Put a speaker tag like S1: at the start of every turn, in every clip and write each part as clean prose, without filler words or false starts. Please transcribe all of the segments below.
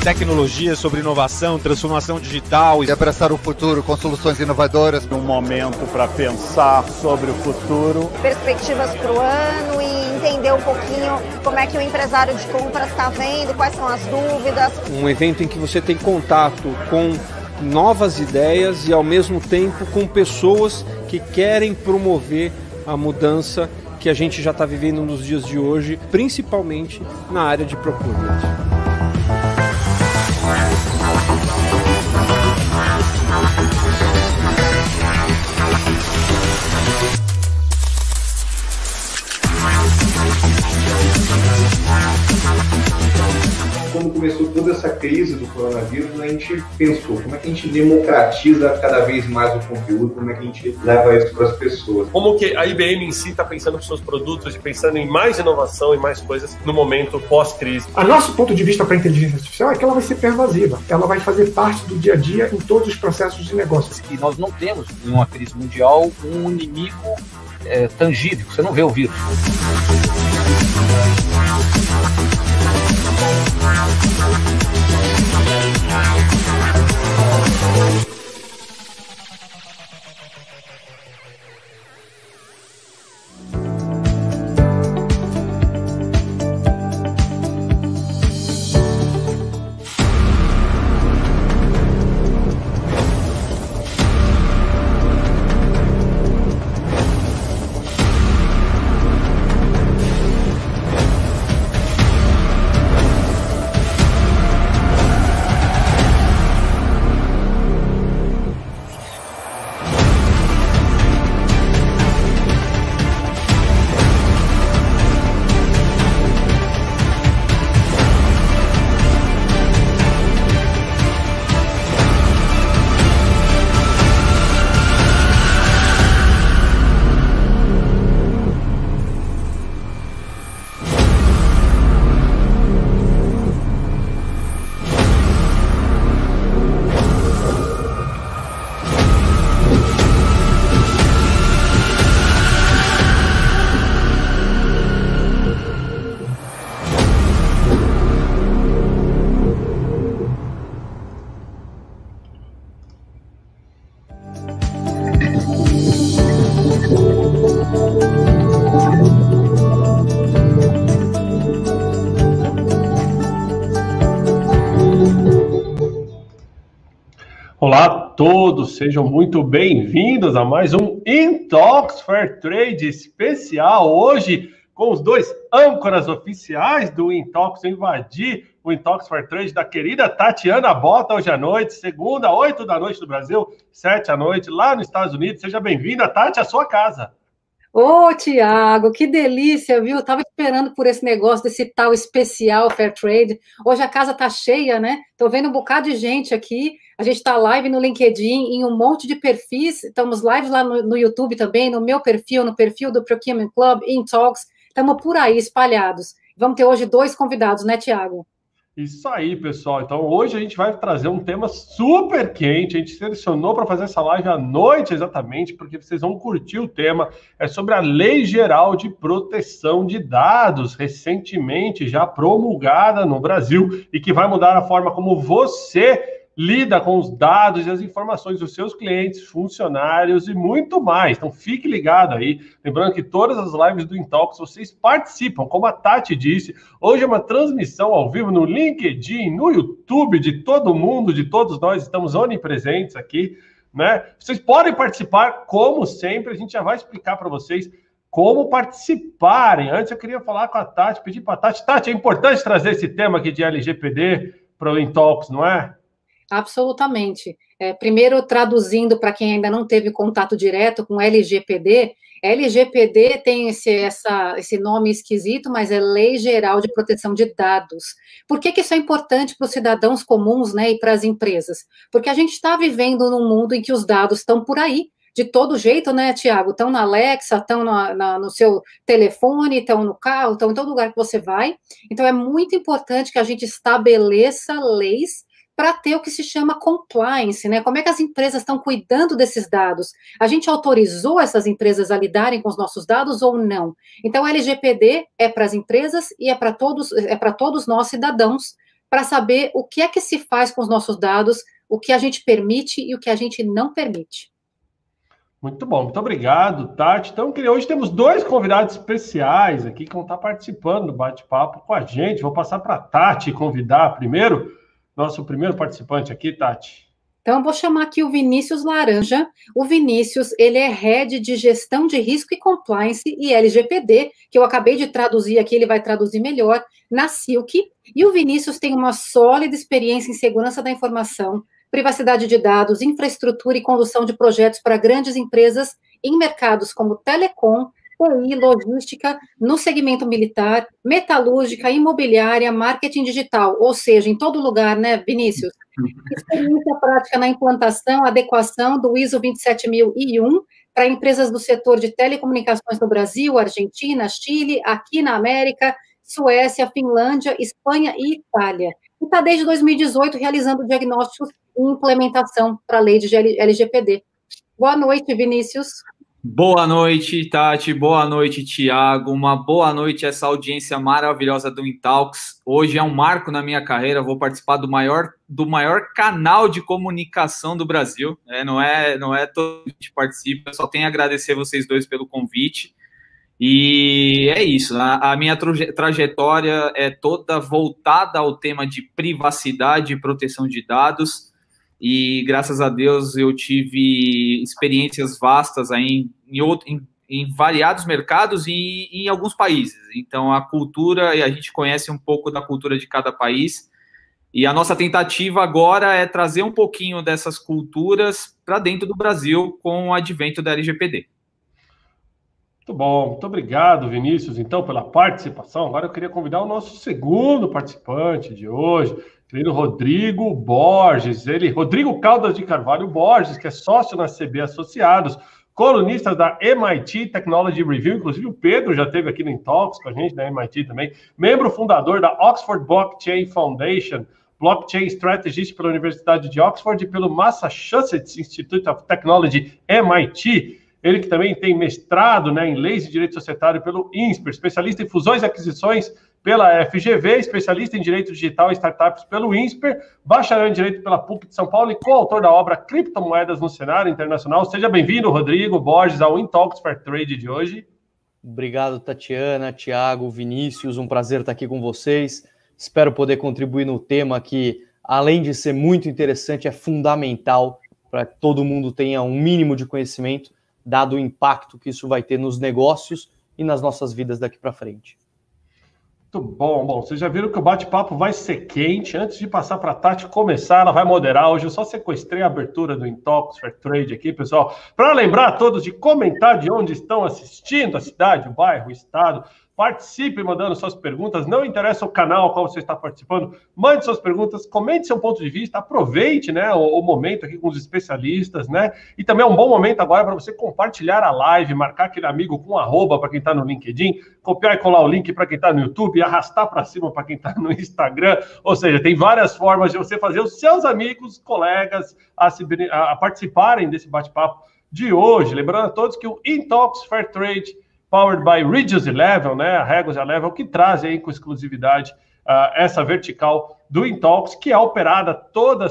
S1: tecnologia, sobre inovação, transformação digital.
S2: E abraçar o futuro com soluções inovadoras.
S3: Um momento para pensar sobre o futuro.
S4: Perspectivas para o ano e entender um pouquinho como é que o empresário de compras está vendo, quais são as dúvidas.
S5: Um evento em que você tem contato com novas ideias e, ao mesmo tempo, com pessoas que querem promover a mudança que a gente já está vivendo nos dias de hoje, principalmente na área de procurement.
S6: Quando começou toda essa crise do coronavírus, a gente pensou como é que a gente democratiza cada vez mais o conteúdo, como é que a gente leva isso para as pessoas.
S7: Como que a IBM em si está pensando nos seus produtos e pensando em mais inovação e mais coisas no momento pós-crise.
S8: A nosso ponto de vista para a inteligência artificial é que ela vai ser pervasiva, ela vai fazer parte do dia a dia em todos os processos de negócio.
S9: E nós não temos, em uma crise mundial, um inimigo tangível, você não vê o vírus.
S7: Olá a todos, sejam muito bem-vindos a mais um Intox Fair Trade especial. Hoje, com os dois âncoras oficiais do Intox, eu invadi o Intox Fair Trade da querida Tatiana Bota hoje à noite, segunda, 8 da noite do Brasil, 7 da noite, lá nos Estados Unidos. Seja bem-vinda, Tati, à sua casa.
S10: Ô, Tiago, que delícia, viu? Eu tava esperando por esse negócio desse tal especial Fair Trade. Hoje a casa tá cheia, né? Tô vendo um bocado de gente aqui. A gente tá live no LinkedIn, em um monte de perfis. Estamos live lá no YouTube também, no meu perfil, no perfil do Procurement Club, Intox. Estamos por aí, espalhados. Vamos ter hoje 2 convidados, né, Tiago?
S7: Isso aí, pessoal. Então, hoje a gente vai trazer um tema super quente. A gente selecionou para fazer essa live à noite, exatamente, porque vocês vão curtir o tema. É sobre a Lei Geral de Proteção de Dados, recentemente já promulgada no Brasil, e que vai mudar a forma como você lida com os dados e as informações dos seus clientes, funcionários e muito mais. Então, fique ligado aí. Lembrando que todas as lives do Intox vocês participam, como a Tati disse. Hoje é uma transmissão ao vivo no LinkedIn, no YouTube, de todo mundo, de todos nós. Estamos onipresentes aqui, né? Vocês podem participar, como sempre. A gente já vai explicar para vocês como participarem. Antes, eu queria falar com a Tati, pedir para a Tati. Tati, é importante trazer esse tema aqui de LGPD para o Intox, não é?
S10: Absolutamente. Primeiro, traduzindo para quem ainda não teve contato direto com LGPD, LGPD tem esse nome esquisito, mas é Lei Geral de Proteção de Dados. Por que isso é importante para os cidadãos comuns, né, e para as empresas? Porque a gente está vivendo num mundo em que os dados estão por aí, de todo jeito, né, Tiago? Estão na Alexa, estão no seu telefone, estão no carro, estão em todo lugar que você vai. Então, é muito importante que a gente estabeleça leis para ter o que se chama compliance, né? Como é que as empresas estão cuidando desses dados? A gente autorizou essas empresas a lidarem com os nossos dados ou não? Então, o LGPD é para as empresas e é para todos nós cidadãos, para saber o que é que se faz com os nossos dados, o que a gente permite e o que a gente não permite.
S7: Muito bom, muito obrigado, Tati. Então, hoje temos 2 convidados especiais aqui que vão estar participando do bate-papo com a gente. Vou passar para a Tati convidar primeiro, nosso primeiro participante aqui, Tati.
S10: Então, eu vou chamar aqui o Vinícius Laranja. O Vinícius, ele é Head de Gestão de Risco e Compliance e LGPD, que eu acabei de traduzir aqui, ele vai traduzir melhor, na Silk. E o Vinícius tem uma sólida experiência em segurança da informação, privacidade de dados, infraestrutura e condução de projetos para grandes empresas em mercados como telecom, TI, logística, no segmento militar, metalúrgica, imobiliária, marketing digital, ou seja, em todo lugar, né, Vinícius? Experiência prática na implantação, adequação do ISO 27001 para empresas do setor de telecomunicações no Brasil, Argentina, Chile, aqui na América, Suécia, Finlândia, Espanha e Itália. E está desde 2018 realizando diagnósticos e implementação para a lei de LGPD. Boa noite, Vinícius.
S11: Boa noite, Tati. Boa noite, Tiago. Uma boa noite a essa audiência maravilhosa do Intalks. Hoje é um marco na minha carreira. Vou participar do maior canal de comunicação do Brasil. Não é todo mundo que participa. Eu só tenho a agradecer vocês dois pelo convite. E é isso. A minha trajetória é toda voltada ao tema de privacidade e proteção de dados. E, graças a Deus, eu tive experiências vastas aí em variados mercados e em alguns países. Então, a cultura, e a gente conhece um pouco da cultura de cada país. E a nossa tentativa agora é trazer um pouquinho dessas culturas para dentro do Brasil com o advento da LGPD.
S7: Muito bom, muito obrigado, Vinícius, então, pela participação. Agora eu queria convidar o nosso segundo participante de hoje, querido Rodrigo Borges. Rodrigo Caldas de Carvalho Borges, que é sócio na CB Associados, colunista da MIT Technology Review, inclusive o Pedro já esteve aqui no Intalks com a gente, da MIT também, membro fundador da Oxford Blockchain Foundation, Blockchain Strategist pela Universidade de Oxford e pelo Massachusetts Institute of Technology, MIT. Ele que também tem mestrado, né, em Leis e Direito Societário pelo INSPER, especialista em fusões e aquisições pela FGV, especialista em Direito Digital e Startups pelo INSPER, bacharel em Direito pela PUC de São Paulo e coautor da obra Criptomoedas no Cenário Internacional. Seja bem-vindo, Rodrigo Borges, ao Intalks Fair Trade de hoje.
S12: Obrigado, Tatiana, Tiago, Vinícius, um prazer estar aqui com vocês. Espero poder contribuir no tema que, além de ser muito interessante, é fundamental para que todo mundo tenha um mínimo de conhecimento, dado o impacto que isso vai ter nos negócios e nas nossas vidas daqui para frente.
S7: Muito bom. Bom, vocês já viram que o bate-papo vai ser quente. Antes de passar para a Tati começar, ela vai moderar. Hoje eu só sequestrei a abertura do Intalks Fair Trade aqui, pessoal, para lembrar a todos de comentar de onde estão assistindo, a cidade, o bairro, o estado. Participe mandando suas perguntas, não interessa o canal ao qual você está participando, mande suas perguntas, comente seu ponto de vista, aproveite, né, o momento aqui com os especialistas, né, e também é um bom momento agora para você compartilhar a live, marcar aquele amigo com arroba para quem está no LinkedIn, copiar e colar o link para quem está no YouTube, arrastar para cima para quem está no Instagram, ou seja, tem várias formas de você fazer os seus amigos, colegas a participarem desse bate-papo de hoje, lembrando a todos que o Intalks Fair Trade Powered by Regus Eleven, né, a Regus Eleven, que traz aí com exclusividade essa vertical do Intalks, que é operada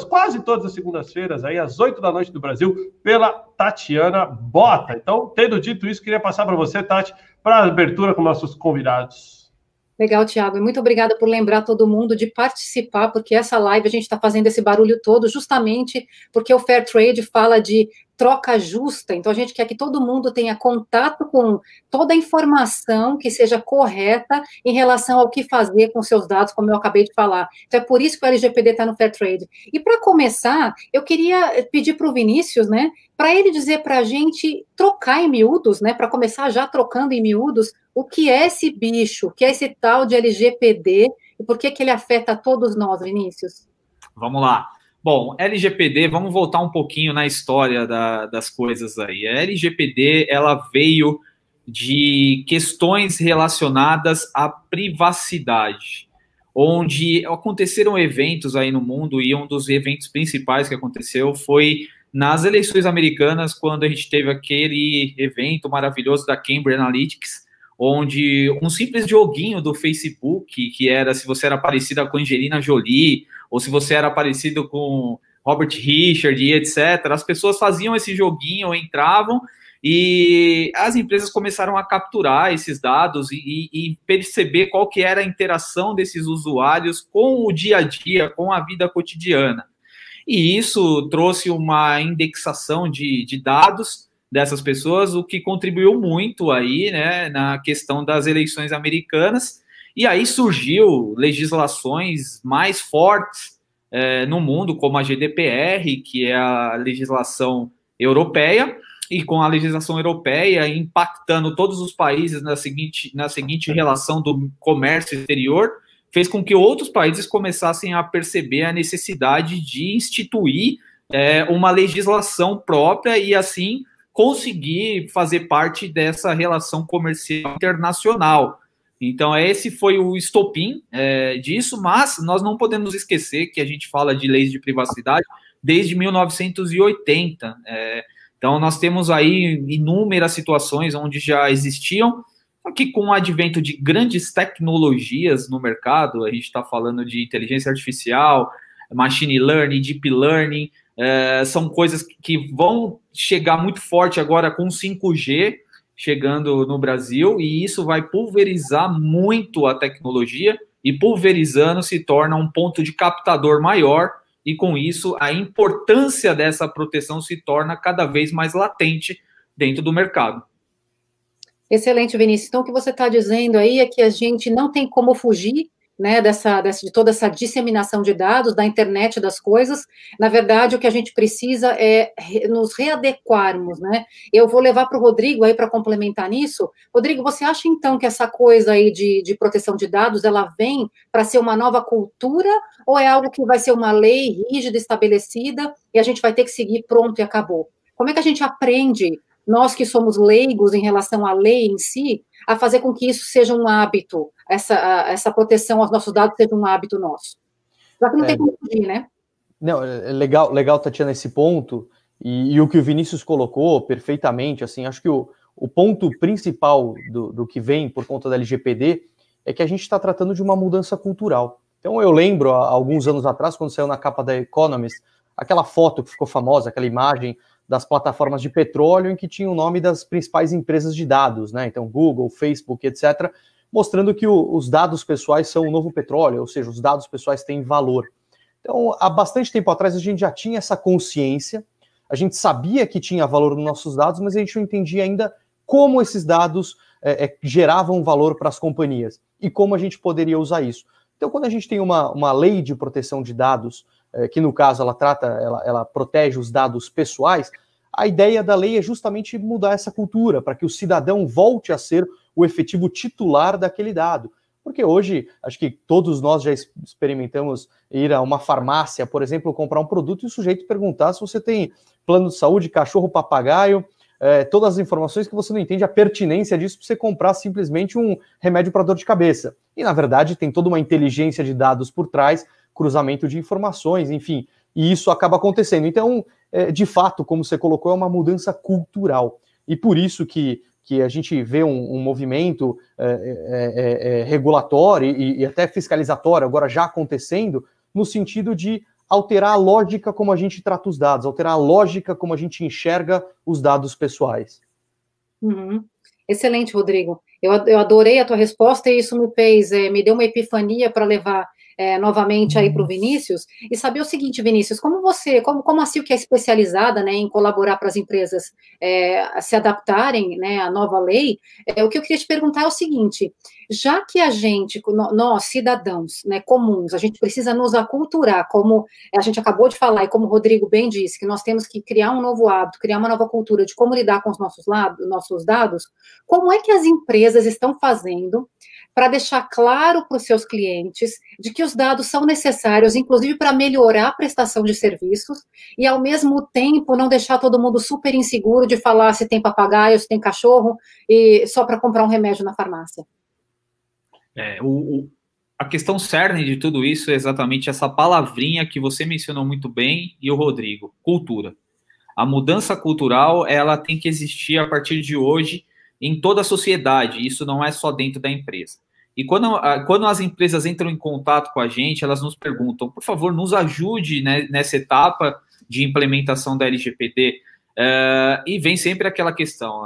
S7: quase todas as segundas-feiras, aí às 8 da noite do Brasil, pela Tatiana Bota. Então, tendo dito isso, queria passar para você, Tati, para a abertura com nossos convidados.
S10: Legal, Tiago, e muito obrigada por lembrar todo mundo de participar, porque essa live a gente está fazendo esse barulho todo justamente porque o Fair Trade fala de troca justa, então a gente quer que todo mundo tenha contato com toda a informação que seja correta em relação ao que fazer com seus dados, como eu acabei de falar. Então é por isso que o LGPD está no Fair Trade. E para começar, eu queria pedir para o Vinícius, né, para ele dizer para a gente trocar em miúdos, né, para começar já trocando em miúdos, o que é esse bicho, o que é esse tal de LGPD e por que ele afeta todos nós, Vinícius?
S11: Vamos lá. Bom, LGPD, vamos voltar um pouquinho na história das coisas aí. A LGPD, ela veio de questões relacionadas à privacidade, onde aconteceram eventos aí no mundo, e um dos eventos principais que aconteceu foi nas eleições americanas, quando a gente teve aquele evento maravilhoso da Cambridge Analytica, onde um simples joguinho do Facebook, que era se você era parecida com Angelina Jolie, ou se você era parecido com Robert Richard e etc., as pessoas faziam esse joguinho, entravam, e as empresas começaram a capturar esses dados e perceber qual que era a interação desses usuários com o dia a dia, com a vida cotidiana. E isso trouxe uma indexação de dados dessas pessoas, o que contribuiu muito aí, né, na questão das eleições americanas, e aí surgiu legislações mais fortes no mundo, como a GDPR, que é a legislação europeia, e com a legislação europeia impactando todos os países na seguinte relação do comércio exterior, fez com que outros países começassem a perceber a necessidade de instituir uma legislação própria e, assim, conseguir fazer parte dessa relação comercial internacional. Então, esse foi o estopim disso, mas nós não podemos esquecer que a gente fala de leis de privacidade desde 1980. Então, nós temos aí inúmeras situações onde já existiam, só que com o advento de grandes tecnologias no mercado, a gente está falando de inteligência artificial, machine learning, deep learning, são coisas que vão chegar muito forte agora com 5G chegando no Brasil, e isso vai pulverizar muito a tecnologia, e pulverizando se torna um ponto de captador maior, e com isso a importância dessa proteção se torna cada vez mais latente dentro do mercado.
S10: Excelente, Vinícius. Então, o que você está dizendo aí é que a gente não tem como fugir, né, de toda essa disseminação de dados, da internet das coisas. Na verdade, o que a gente precisa é nos readequarmos, né? Eu vou levar para o Rodrigo aí para complementar nisso. Rodrigo, você acha então que essa coisa aí de proteção de dados, ela vem para ser uma nova cultura, ou é algo que vai ser uma lei rígida, estabelecida, e a gente vai ter que seguir pronto e acabou? Como é que a gente aprende, nós que somos leigos em relação à lei em si, a fazer com que isso seja um hábito, essa proteção aos nossos dados seja um hábito nosso? Já que não tem como fugir, né?
S12: Não, é legal, Tatiana, esse ponto, e o que o Vinícius colocou perfeitamente, assim, acho que o ponto principal do que vem por conta da LGPD é que a gente está tratando de uma mudança cultural. Então, eu lembro, há alguns anos atrás, quando saiu na capa da Economist, aquela foto que ficou famosa, aquela imagem das plataformas de petróleo em que tinha o nome das principais empresas de dados, né? Então, Google, Facebook, etc., mostrando que os dados pessoais são o novo petróleo, ou seja, os dados pessoais têm valor. Então, há bastante tempo atrás, a gente já tinha essa consciência, a gente sabia que tinha valor nos nossos dados, mas a gente não entendia ainda como esses dados geravam valor para as companhias e como a gente poderia usar isso. Então, quando a gente tem uma lei de proteção de dados, que no caso ela protege os dados pessoais, a ideia da lei é justamente mudar essa cultura, para que o cidadão volte a ser o efetivo titular daquele dado. Porque hoje, acho que todos nós já experimentamos ir a uma farmácia, por exemplo, comprar um produto e o sujeito perguntar se você tem plano de saúde, cachorro, papagaio, todas as informações que você não entende a pertinência disso para você comprar simplesmente um remédio para dor de cabeça. E, na verdade, tem toda uma inteligência de dados por trás, cruzamento de informações, enfim, e isso acaba acontecendo. Então, de fato, como você colocou, é uma mudança cultural. E por isso que a gente vê um movimento regulatório e até fiscalizatório agora já acontecendo, no sentido de alterar a lógica como a gente trata os dados, alterar a lógica como a gente enxerga os dados pessoais.
S10: Uhum. Excelente, Rodrigo. Eu adorei a tua resposta e isso me deu uma epifania para levar novamente aí para o Vinícius, e saber o seguinte, Vinícius, como a CIL, que é especializada, né, em colaborar para as empresas se adaptarem, né, à nova lei, o que eu queria te perguntar é o seguinte, já que nós, cidadãos, né, comuns, a gente precisa nos aculturar, como a gente acabou de falar, e como o Rodrigo bem disse, que nós temos que criar um novo hábito, criar uma nova cultura de como lidar com os nossos dados, como é que as empresas estão fazendo para deixar claro para os seus clientes de que os dados são necessários, inclusive para melhorar a prestação de serviços, e ao mesmo tempo não deixar todo mundo super inseguro de falar se tem papagaio, se tem cachorro, e só para comprar um remédio na farmácia?
S11: A questão cerne de tudo isso é exatamente essa palavrinha que você mencionou muito bem, e o Rodrigo, cultura. A mudança cultural, ela tem que existir a partir de hoje, em toda a sociedade, isso não é só dentro da empresa. E quando as empresas entram em contato com a gente, elas nos perguntam, por favor, nos ajude, né, nessa etapa de implementação da LGPD, e vem sempre aquela questão,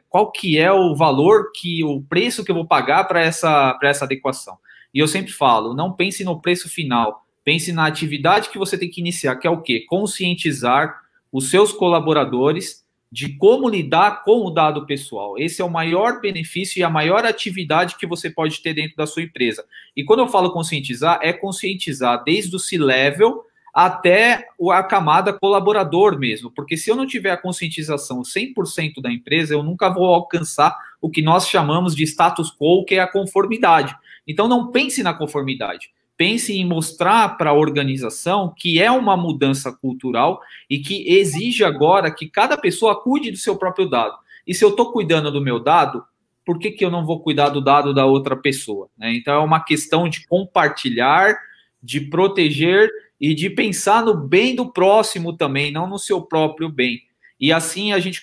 S11: qual que é o valor, o preço que eu vou pagar para essa adequação? E eu sempre falo, não pense no preço final, pense na atividade que você tem que iniciar, que é o quê? Conscientizar os seus colaboradores de como lidar com o dado pessoal. Esse é o maior benefício e a maior atividade que você pode ter dentro da sua empresa. E quando eu falo conscientizar, é conscientizar desde o C-level até a camada colaborador mesmo, porque se eu não tiver a conscientização 100% da empresa, eu nunca vou alcançar o que nós chamamos de status quo, que é a conformidade. Então não pense na conformidade. Pense em mostrar para a organização que é uma mudança cultural e que exige agora que cada pessoa cuide do seu próprio dado. E se eu estou cuidando do meu dado, por que eu não vou cuidar do dado da outra pessoa? Né? Então é uma questão de compartilhar, de proteger e de pensar no bem do próximo também, não no seu próprio bem. E assim a gente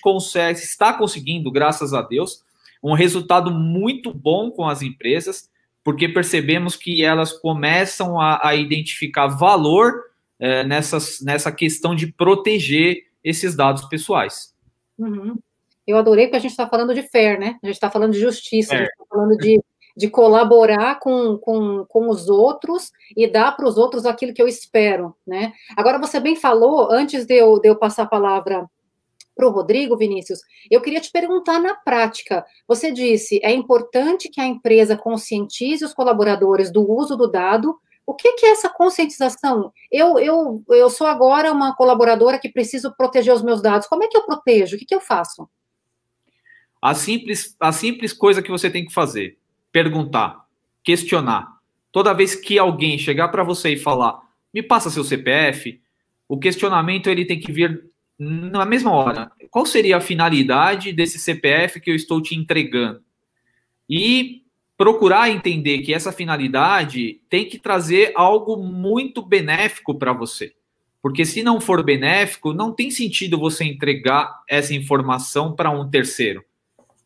S11: está conseguindo, graças a Deus, um resultado muito bom com as empresas, porque percebemos que elas começam a identificar valor nessa questão de proteger esses dados pessoais.
S10: Uhum. Eu adorei que a gente está falando de fair, né? A gente está falando de justiça, a gente está falando de colaborar com os outros e dar para os outros aquilo que eu espero, né? Agora, você bem falou, antes de eu passar a palavra para o Rodrigo, Vinícius, eu queria te perguntar na prática, você disse, é importante que a empresa conscientize os colaboradores do uso do dado. O que é essa conscientização? Eu sou agora uma colaboradora que preciso proteger os meus dados, como é que eu protejo? O que eu faço?
S11: A simples coisa que você tem que fazer, perguntar, questionar. Toda vez que alguém chegar para você e falar, me passa seu CPF, o questionamento ele tem que vir na mesma hora. Qual seria a finalidade desse CPF que eu estou te entregando? E procurar entender que essa finalidade tem que trazer algo muito benéfico para você. Porque se não for benéfico, não tem sentido você entregar essa informação para um terceiro.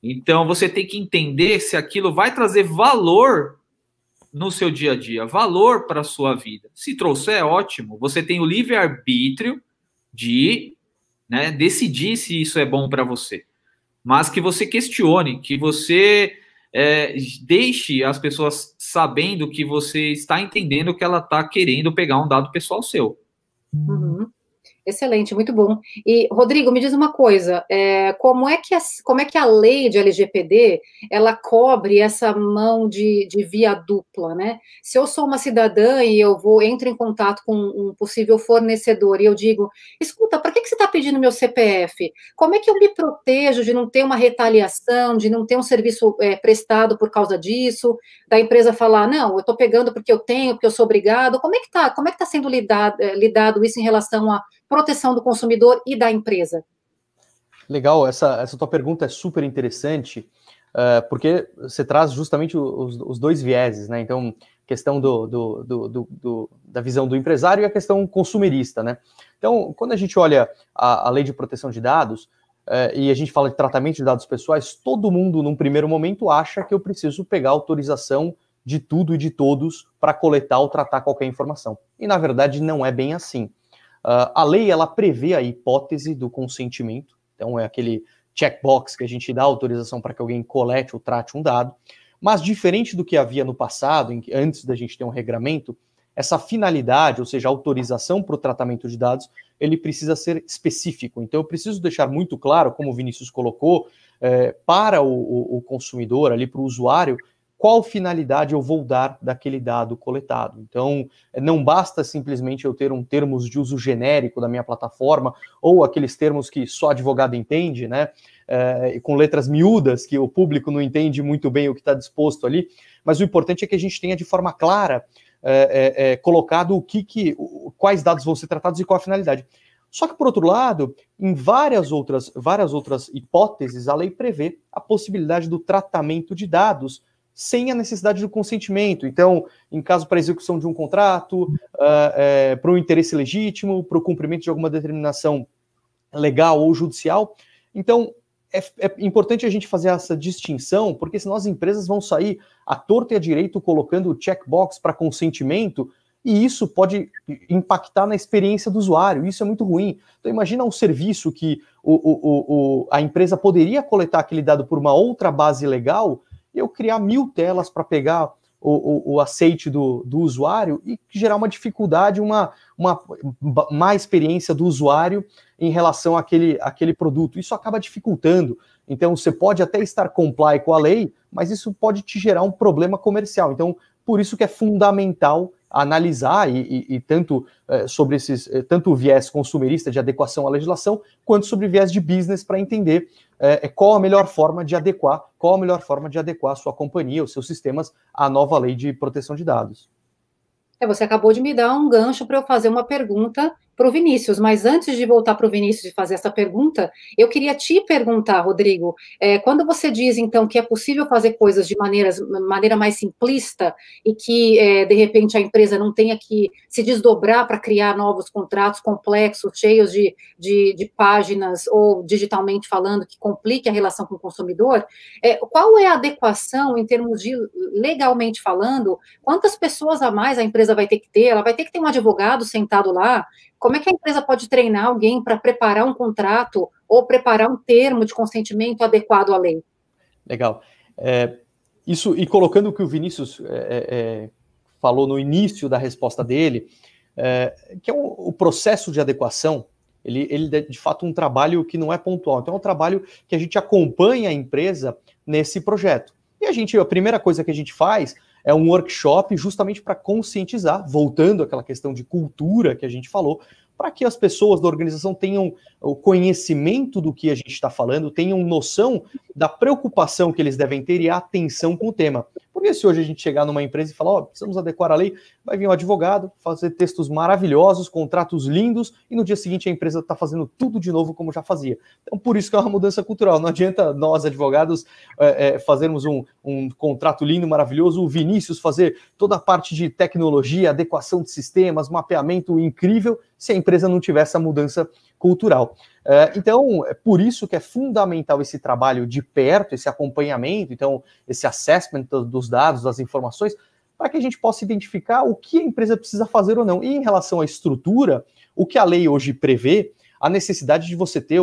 S11: Então, você tem que entender se aquilo vai trazer valor no seu dia a dia, valor para a sua vida. Se trouxer, é ótimo. Você tem o livre-arbítrio de decidir se isso é bom para você. Mas que você questione, que você deixe as pessoas sabendo que você está entendendo que ela está querendo pegar um dado pessoal seu.
S10: Uhum. Excelente, muito bom. E, Rodrigo, me diz uma coisa, como é que a lei de LGPD, ela cobre essa mão de via dupla, né? Se eu sou uma cidadã e entro em contato com um possível fornecedor e eu digo, escuta, para que você está pedindo meu CPF? Como é que eu me protejo de não ter uma retaliação, de não ter um serviço prestado por causa disso, da empresa falar, não, eu estou pegando porque eu tenho, porque eu sou obrigado, como é que está sendo lidado isso em relação à proteção do consumidor e da empresa?
S12: Legal, essa tua pergunta é super interessante, porque você traz justamente os dois vieses, né? Então, questão da visão do empresário e a questão consumerista, né? Então, quando a gente olha a lei de proteção de dados, e a gente fala de tratamento de dados pessoais, todo mundo, num primeiro momento, acha que eu preciso pegar autorização de tudo e de todos para coletar ou tratar qualquer informação. E, na verdade, não é bem assim. A lei, ela prevê a hipótese do consentimento, então é aquele checkbox que a gente dá autorização para que alguém colete ou trate um dado, mas diferente do que havia no passado, antes da gente ter um regramento, essa finalidade, ou seja, a autorização para o tratamento de dados, ele precisa ser específico. Então eu preciso deixar muito claro, como o Vinícius colocou, para o consumidor, ali para o usuário, qual finalidade eu vou dar daquele dado coletado. Então, não basta simplesmente eu ter um termos de uso genérico da minha plataforma, ou aqueles termos que só advogado entende, né, com letras miúdas, que o público não entende muito bem o que está disposto ali, mas o importante é que a gente tenha de forma clara colocado quais dados vão ser tratados e qual a finalidade. Só que, por outro lado, em várias outras hipóteses, a lei prevê a possibilidade do tratamento de dados sem a necessidade do consentimento. Então, em caso para execução de um contrato, para um interesse legítimo, para o cumprimento de alguma determinação legal ou judicial. Então, é importante a gente fazer essa distinção, porque senão as empresas vão sair à torta e à direito colocando o checkbox para consentimento, e isso pode impactar na experiência do usuário, isso é muito ruim. Então imagina um serviço que a empresa poderia coletar aquele dado por uma outra base legal, e eu criar 1000 telas para pegar o aceite do usuário e gerar uma dificuldade, uma má experiência do usuário em relação àquele produto. Isso acaba dificultando. Então, você pode até estar comply com a lei, mas isso pode te gerar um problema comercial. Então, por isso que é fundamental analisar e tanto sobre tanto o viés consumerista de adequação à legislação, quanto sobre o viés de business para entender qual a melhor forma de adequar a sua companhia, os seus sistemas à nova lei de proteção de dados.
S10: Você acabou de me dar um gancho para eu fazer uma pergunta para o Vinícius, mas antes de voltar para o Vinícius e fazer essa pergunta, eu queria te perguntar, Rodrigo, quando você diz, então, que é possível fazer coisas de maneira mais simplista e que, de repente, a empresa não tenha que se desdobrar para criar novos contratos complexos, cheios de páginas ou digitalmente falando, que complique a relação com o consumidor, qual é a adequação em termos de, legalmente falando, quantas pessoas a mais a empresa vai ter que ter? Ela vai ter que ter um advogado sentado lá? Como é que a empresa pode treinar alguém para preparar um contrato ou preparar um termo de consentimento adequado à lei?
S12: Legal. Isso, e colocando o que o Vinícius falou no início da resposta dele, que é o processo de adequação, ele é de fato um trabalho que não é pontual. Então é um trabalho que a gente acompanha a empresa nesse projeto. E a primeira coisa que a gente faz é um workshop justamente para conscientizar, voltando àquela questão de cultura que a gente falou, para que as pessoas da organização tenham o conhecimento do que a gente está falando, tenham noção da preocupação que eles devem ter e a atenção com o tema. Porque se hoje a gente chegar numa empresa e falar, precisamos adequar a lei, vai vir um advogado, fazer textos maravilhosos, contratos lindos, e no dia seguinte a empresa está fazendo tudo de novo como já fazia. Então, por isso que é uma mudança cultural. Não adianta nós, advogados, fazermos um contrato lindo, maravilhoso, o Vinícius fazer toda a parte de tecnologia, adequação de sistemas, mapeamento incrível, se a empresa não tiver essa mudança cultural. Então, é por isso que é fundamental esse trabalho de perto, esse acompanhamento, então, esse assessment dos dados, das informações, para que a gente possa identificar o que a empresa precisa fazer ou não. E em relação à estrutura, o que a lei hoje prevê, a necessidade de você ter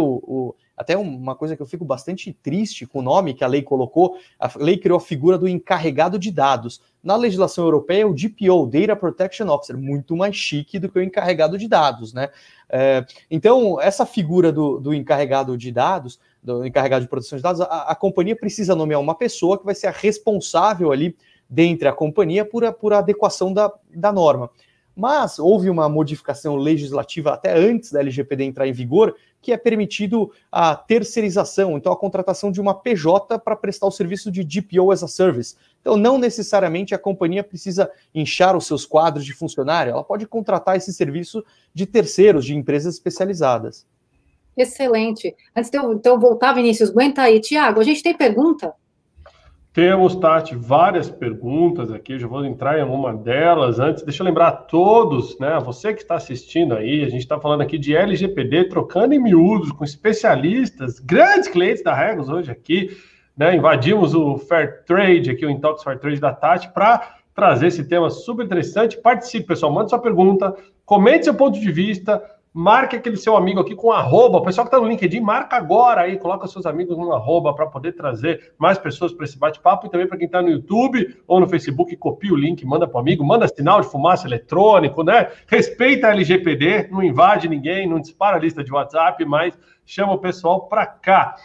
S12: até uma coisa que eu fico bastante triste com o nome que a lei colocou, a lei criou a figura do encarregado de dados. Na legislação europeia, o DPO, Data Protection Officer, muito mais chique do que o encarregado de dados, né? Então, essa figura do encarregado de dados, do encarregado de proteção de dados, a companhia precisa nomear uma pessoa que vai ser a responsável ali dentre a companhia por a adequação da norma. Mas houve uma modificação legislativa até antes da LGPD entrar em vigor, que é permitido a terceirização, então a contratação de uma PJ para prestar o serviço de DPO as a Service. Então não necessariamente a companhia precisa inchar os seus quadros de funcionário, ela pode contratar esse serviço de terceiros, de empresas especializadas.
S10: Excelente. Antes de eu voltar, Vinícius, aguenta aí. Tiago, a gente tem pergunta?
S7: Temos, Tati, várias perguntas aqui, eu já vou entrar em uma delas. Antes, deixa eu lembrar a todos, né, você que está assistindo aí, a gente está falando aqui de LGPD, trocando em miúdos com especialistas, grandes clientes da Regus hoje aqui, né, invadimos o Fair Trade, aqui o Intox Fair Trade da Tati, para trazer esse tema super interessante. Participe, pessoal, mande sua pergunta, comente seu ponto de vista, marque aquele seu amigo aqui com arroba. O pessoal que está no LinkedIn, marca agora aí, coloca seus amigos no arroba para poder trazer mais pessoas para esse bate-papo. E também para quem está no YouTube ou no Facebook, copia o link, manda para o amigo, manda sinal de fumaça eletrônico, né? Respeita a LGPD, não invade ninguém, não dispara a lista de WhatsApp, mas chama o pessoal para cá.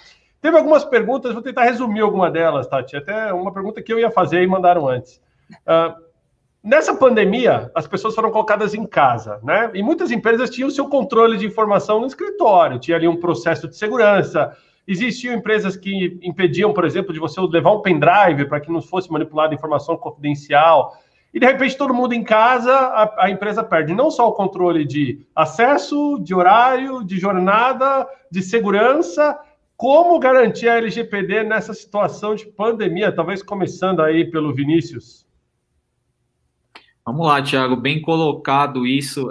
S7: Teve algumas perguntas, vou tentar resumir alguma delas, Tati. Até uma pergunta que eu ia fazer e mandaram antes. Nessa pandemia, as pessoas foram colocadas em casa, né? E muitas empresas tinham o seu controle de informação no escritório, tinha ali um processo de segurança. Existiam empresas que impediam, por exemplo, de você levar um pendrive para que não fosse manipulada informação confidencial. E, de repente, todo mundo em casa, a empresa perde não só o controle de acesso, de horário, de jornada, de segurança. Como garantir a LGPD nessa situação de pandemia? Talvez começando aí pelo Vinícius.
S11: Vamos lá, Thiago, bem colocado isso.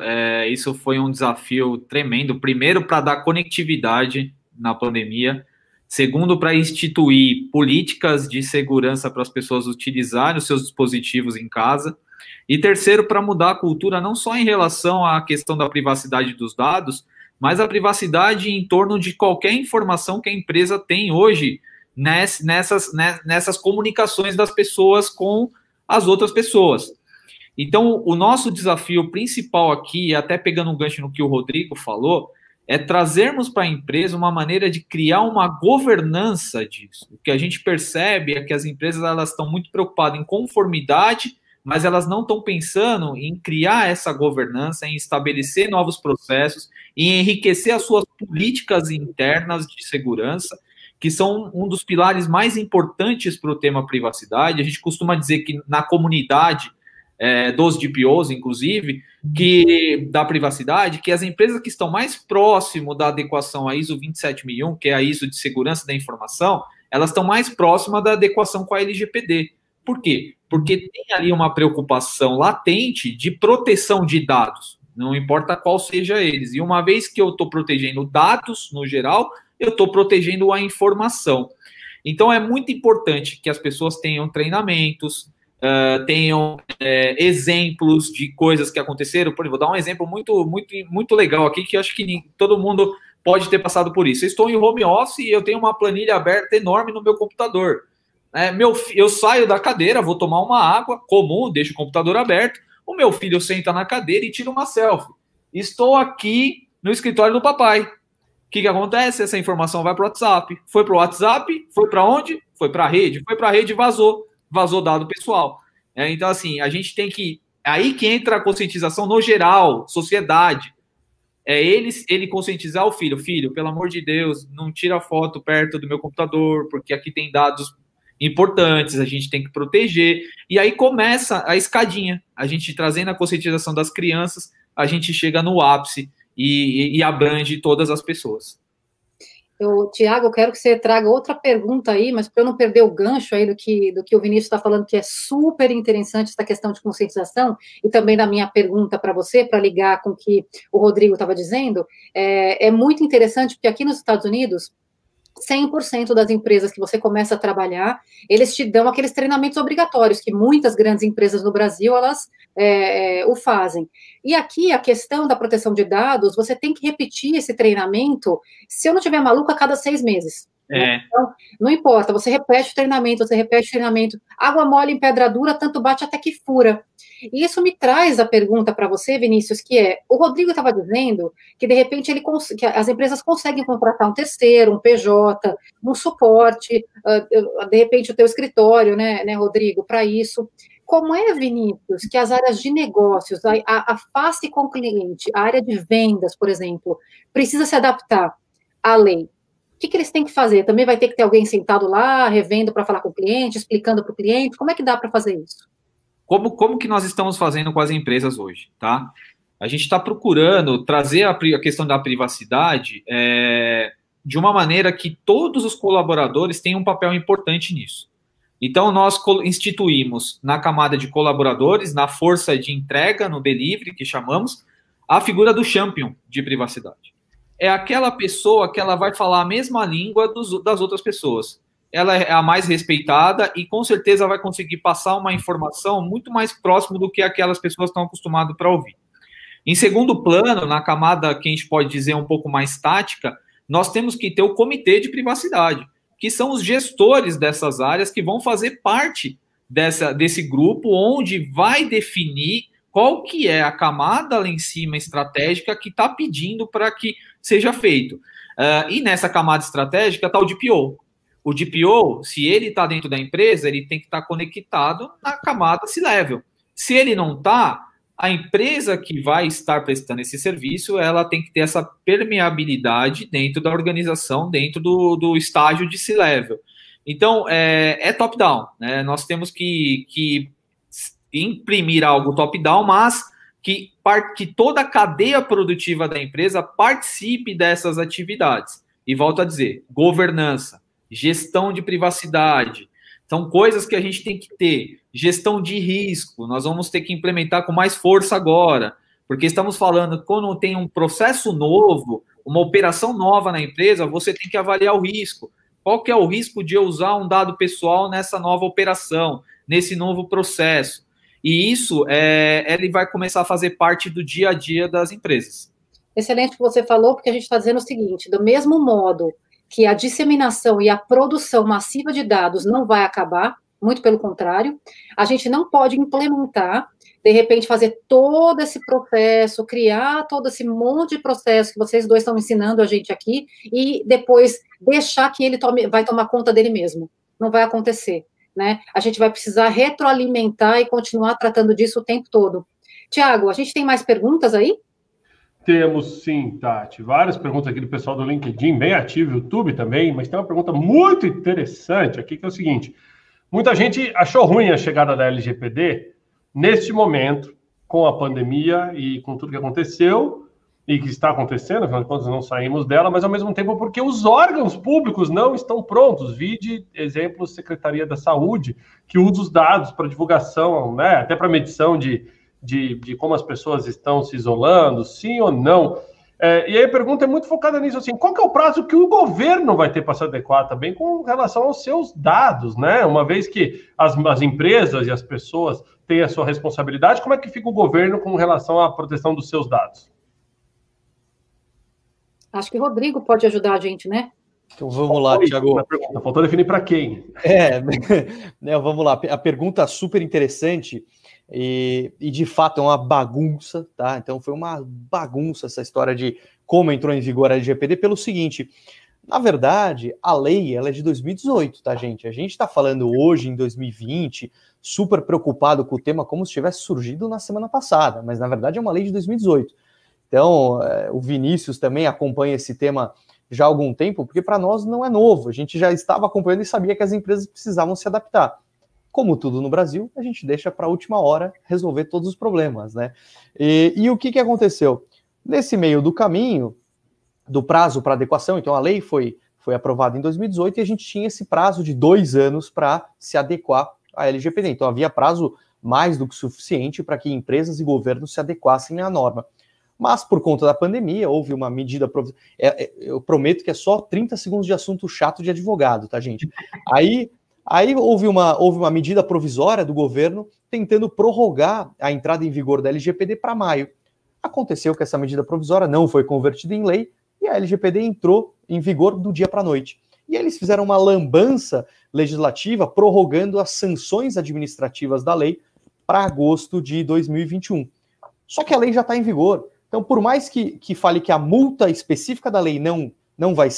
S11: Isso foi um desafio tremendo. Primeiro, para dar conectividade na pandemia. Segundo, para instituir políticas de segurança para as pessoas utilizarem os seus dispositivos em casa. E terceiro, para mudar a cultura não só em relação à questão da privacidade dos dados, mas a privacidade em torno de qualquer informação que a empresa tem hoje nessas comunicações das pessoas com as outras pessoas. Então, o nosso desafio principal aqui, até pegando um gancho no que o Rodrigo falou, é trazermos para a empresa uma maneira de criar uma governança disso. O que a gente percebe é que as empresas elas estão muito preocupadas em conformidade, mas elas não estão pensando em criar essa governança, em estabelecer novos processos, em enriquecer as suas políticas internas de segurança, que são um dos pilares mais importantes para o tema privacidade. A gente costuma dizer que na comunidade dos DPOs, inclusive, da privacidade, que as empresas que estão mais próximo da adequação à ISO 27001, que é a ISO de segurança da informação, elas estão mais próximas da adequação com a LGPD. Por quê? Porque tem ali uma preocupação latente de proteção de dados, não importa qual seja eles. E uma vez que eu estou protegendo dados, no geral, eu estou protegendo a informação. Então, é muito importante que as pessoas tenham treinamentos, tenham exemplos de coisas que aconteceram. Por exemplo, vou dar um exemplo muito legal aqui, que eu acho que todo mundo pode ter passado por isso. Eu estou em home office e eu tenho uma planilha aberta enorme no meu computador. Eu saio da cadeira, vou tomar uma água comum, deixo o computador aberto, o meu filho senta na cadeira e tira uma selfie. Estou aqui no escritório do papai. O que acontece? Essa informação vai para o WhatsApp. Foi para o WhatsApp, foi para onde? Foi para a rede. Foi para a rede e vazou dado pessoal. Então, assim, a gente tem que... Aí que entra a conscientização no geral, sociedade. Ele conscientizar o filho. Filho, pelo amor de Deus, não tira foto perto do meu computador, porque aqui tem dados importantes, a gente tem que proteger. E aí começa a escadinha. A gente trazendo a conscientização das crianças, a gente chega no ápice e abrange todas as pessoas.
S10: Tiago, eu quero que você traga outra pergunta aí, mas para eu não perder o gancho aí do que o Vinícius está falando, que é super interessante essa questão de conscientização, e também da minha pergunta para você, para ligar com o que o Rodrigo estava dizendo, é muito interessante, porque aqui nos Estados Unidos, 100% das empresas que você começa a trabalhar, eles te dão aqueles treinamentos obrigatórios, que muitas grandes empresas no Brasil, elas o fazem. E aqui, a questão da proteção de dados, você tem que repetir esse treinamento, se eu não tiver maluco, a cada 6 meses. Então, não importa, você repete o treinamento, água mole em pedra dura, tanto bate até que fura. E isso me traz a pergunta para você, Vinícius, que o Rodrigo estava dizendo que, de repente, que as empresas conseguem contratar um terceiro, um PJ, um suporte, de repente, o teu escritório, né, Rodrigo, para isso. Como Vinícius, que as áreas de negócios, a face com o cliente, a área de vendas, por exemplo, precisa se adaptar à lei? O que eles têm que fazer? Também vai ter que ter alguém sentado lá, revendo para falar com o cliente, explicando para o cliente? Como é que dá para fazer isso?
S11: Como que nós estamos fazendo com as empresas hoje, tá? A gente está procurando trazer a questão da privacidade de uma maneira que todos os colaboradores tenham um papel importante nisso. Então, nós instituímos na camada de colaboradores, na força de entrega, no delivery, que chamamos, a figura do champion de privacidade. É aquela pessoa que ela vai falar a mesma língua das outras pessoas. Ela é a mais respeitada e, com certeza, vai conseguir passar uma informação muito mais próxima do que aquelas pessoas estão acostumadas para ouvir. Em segundo plano, na camada que a gente pode dizer um pouco mais tática, nós temos que ter o comitê de privacidade, que são os gestores dessas áreas que vão fazer parte desse grupo, onde vai definir qual que é a camada lá em cima estratégica que está pedindo para que seja feito. E nessa camada estratégica está o DPO. O DPO, se ele está dentro da empresa, ele tem que estar conectado na camada C-Level. Se ele não está, a empresa que vai estar prestando esse serviço, ela tem que ter essa permeabilidade dentro da organização, dentro do estágio de C-Level. Então, é top-down, né? Nós temos que imprimir algo top-down, mas que toda a cadeia produtiva da empresa participe dessas atividades. E volto a dizer, governança, gestão de privacidade, são coisas que a gente tem que ter. Gestão de risco, nós vamos ter que implementar com mais força agora, porque estamos falando, quando tem um processo novo, uma operação nova na empresa, você tem que avaliar o risco. Qual que é o risco de eu usar um dado pessoal nessa nova operação, nesse novo processo? E isso, ele vai começar a fazer parte do dia a dia das empresas.
S10: Excelente o que você falou, porque a gente está dizendo o seguinte, do mesmo modo que a disseminação e a produção massiva de dados não vai acabar, muito pelo contrário, a gente não pode implementar, de repente fazer todo esse processo, criar todo esse monte de processo que vocês dois estão ensinando a gente aqui, e depois deixar que ele vai tomar conta dele mesmo. Não vai acontecer, né? A gente vai precisar retroalimentar e continuar tratando disso o tempo todo. Tiago, a gente tem mais perguntas aí?
S7: Temos sim, Tati. Várias perguntas aqui do pessoal do LinkedIn, bem ativo, YouTube também, mas tem uma pergunta muito interessante aqui, que é o seguinte: muita gente achou ruim a chegada da LGPD neste momento, com a pandemia e com tudo que aconteceu e que está acontecendo, afinal de contas não saímos dela, mas ao mesmo tempo porque os órgãos públicos não estão prontos. Vide exemplo, Secretaria da Saúde, que usa os dados para divulgação, né, até para medição de como as pessoas estão se isolando, sim ou não. E aí a pergunta é muito focada nisso, assim, qual que é o prazo que o governo vai ter para se adequar também com relação aos seus dados, né? Uma vez que as empresas e as pessoas têm a sua responsabilidade, como é que fica o governo com relação à proteção dos seus dados?
S10: Acho que o Rodrigo pode ajudar a gente, né?
S12: Então vamos lá, Tiago.
S7: Faltou definir para quem.
S12: Vamos lá. A pergunta é super interessante e de fato é uma bagunça, tá? Então foi uma bagunça essa história de como entrou em vigor a LGPD pelo seguinte: na verdade, a lei ela é de 2018, tá, gente? A gente está falando hoje, em 2020, super preocupado com o tema como se tivesse surgido na semana passada, mas na verdade é uma lei de 2018. Então, o Vinícius também acompanha esse tema já há algum tempo, porque para nós não é novo, a gente já estava acompanhando e sabia que as empresas precisavam se adaptar. Como tudo no Brasil, a gente deixa para a última hora resolver todos os problemas, né? E o que aconteceu? Nesse meio do caminho, do prazo para adequação, então a lei foi aprovada em 2018 e a gente tinha esse prazo de 2 anos para se adequar à LGPD. Então havia prazo mais do que suficiente para que empresas e governos se adequassem à norma. Mas, por conta da pandemia, houve uma medida provisória. Eu prometo que é só 30 segundos de assunto chato de advogado, tá, gente? Aí houve uma medida provisória do governo tentando prorrogar a entrada em vigor da LGPD para maio. Aconteceu que essa medida provisória não foi convertida em lei e a LGPD entrou em vigor do dia para a noite. E eles fizeram uma lambança legislativa prorrogando as sanções administrativas da lei para agosto de 2021. Só que a lei já está em vigor. Então, por mais que fale que a multa específica da lei não vai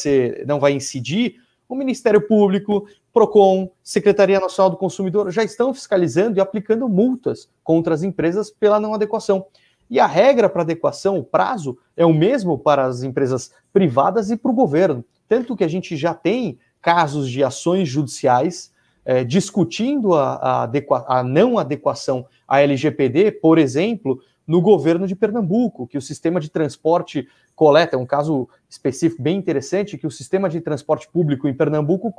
S12: incidir, o Ministério Público, Procon, Secretaria Nacional do Consumidor já estão fiscalizando e aplicando multas contra as empresas pela não adequação. E a regra para adequação, o prazo, é o mesmo para as empresas privadas e para o governo. Tanto que a gente já tem casos de ações judiciais discutindo a não adequação à LGPD, por exemplo, no governo de Pernambuco, que o sistema de transporte coleta, é um caso específico bem interessante, que o sistema de transporte público em Pernambuco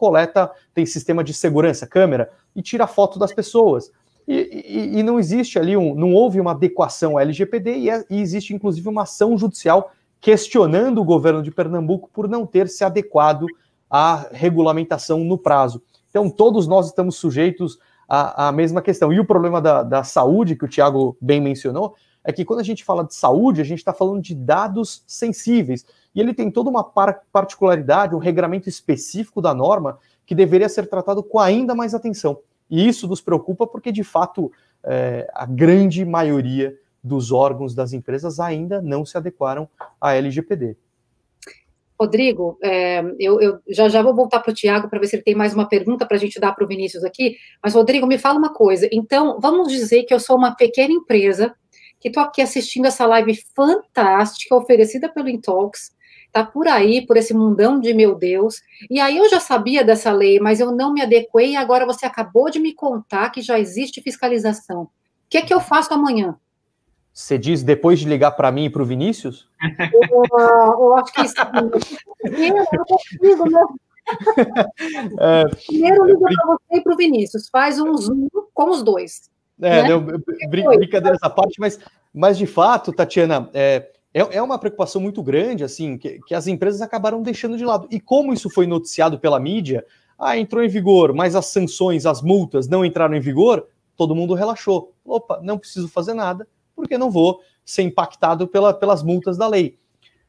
S12: tem sistema de segurança, câmera, e tira foto das pessoas. E não existe ali, não houve uma adequação à LGPD e existe inclusive uma ação judicial questionando o governo de Pernambuco por não ter se adequado à regulamentação no prazo. Então todos nós estamos sujeitos à mesma questão. E o problema da saúde, que o Tiago bem mencionou, é que quando a gente fala de saúde, a gente está falando de dados sensíveis. E ele tem toda uma particularidade, um regramento específico da norma que deveria ser tratado com ainda mais atenção. E isso nos preocupa porque, de fato, a grande maioria dos órgãos das empresas ainda não se adequaram à LGPD.
S10: Rodrigo, eu já vou voltar para o Tiago para ver se ele tem mais uma pergunta para a gente dar para o Vinícius aqui. Mas, Rodrigo, me fala uma coisa. Então, vamos dizer que eu sou uma pequena empresa que estou aqui assistindo essa live fantástica oferecida pelo Intalks, tá por aí, por esse mundão de meu Deus, e aí eu já sabia dessa lei, mas eu não me adequei, e agora você acabou de me contar que já existe fiscalização. O que é que eu faço amanhã?
S12: Você diz depois de ligar para mim e para o Vinícius?
S10: Eu acho que isso... Eu não consigo, né? Primeiro liga para você e para o Vinícius, faz um Zoom com os dois.
S12: Brincadeiras à parte, mas de fato, Tatiana, é uma preocupação muito grande, assim, que as empresas acabaram deixando de lado. E como isso foi noticiado pela mídia, entrou em vigor, mas as sanções, as multas não entraram em vigor, todo mundo relaxou. Opa, não preciso fazer nada, porque não vou ser impactado pelas multas da lei.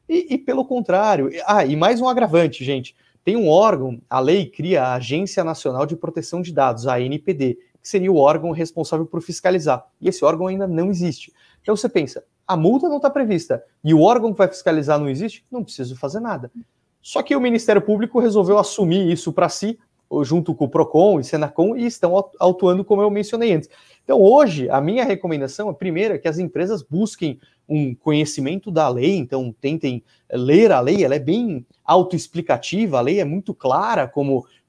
S12: E pelo contrário, e mais um agravante, gente, tem um órgão, a lei cria a Agência Nacional de Proteção de Dados, a ANPD, que seria o órgão responsável por fiscalizar, e esse órgão ainda não existe. Então você pensa, a multa não está prevista, e o órgão que vai fiscalizar não existe, não preciso fazer nada. Só que o Ministério Público resolveu assumir isso para si, junto com o PROCON e Senacom, e estão atuando como eu mencionei antes. Então hoje, a minha recomendação, a primeira, é que as empresas busquem um conhecimento da lei, então tentem ler a lei, ela é bem autoexplicativa, a lei é muito clara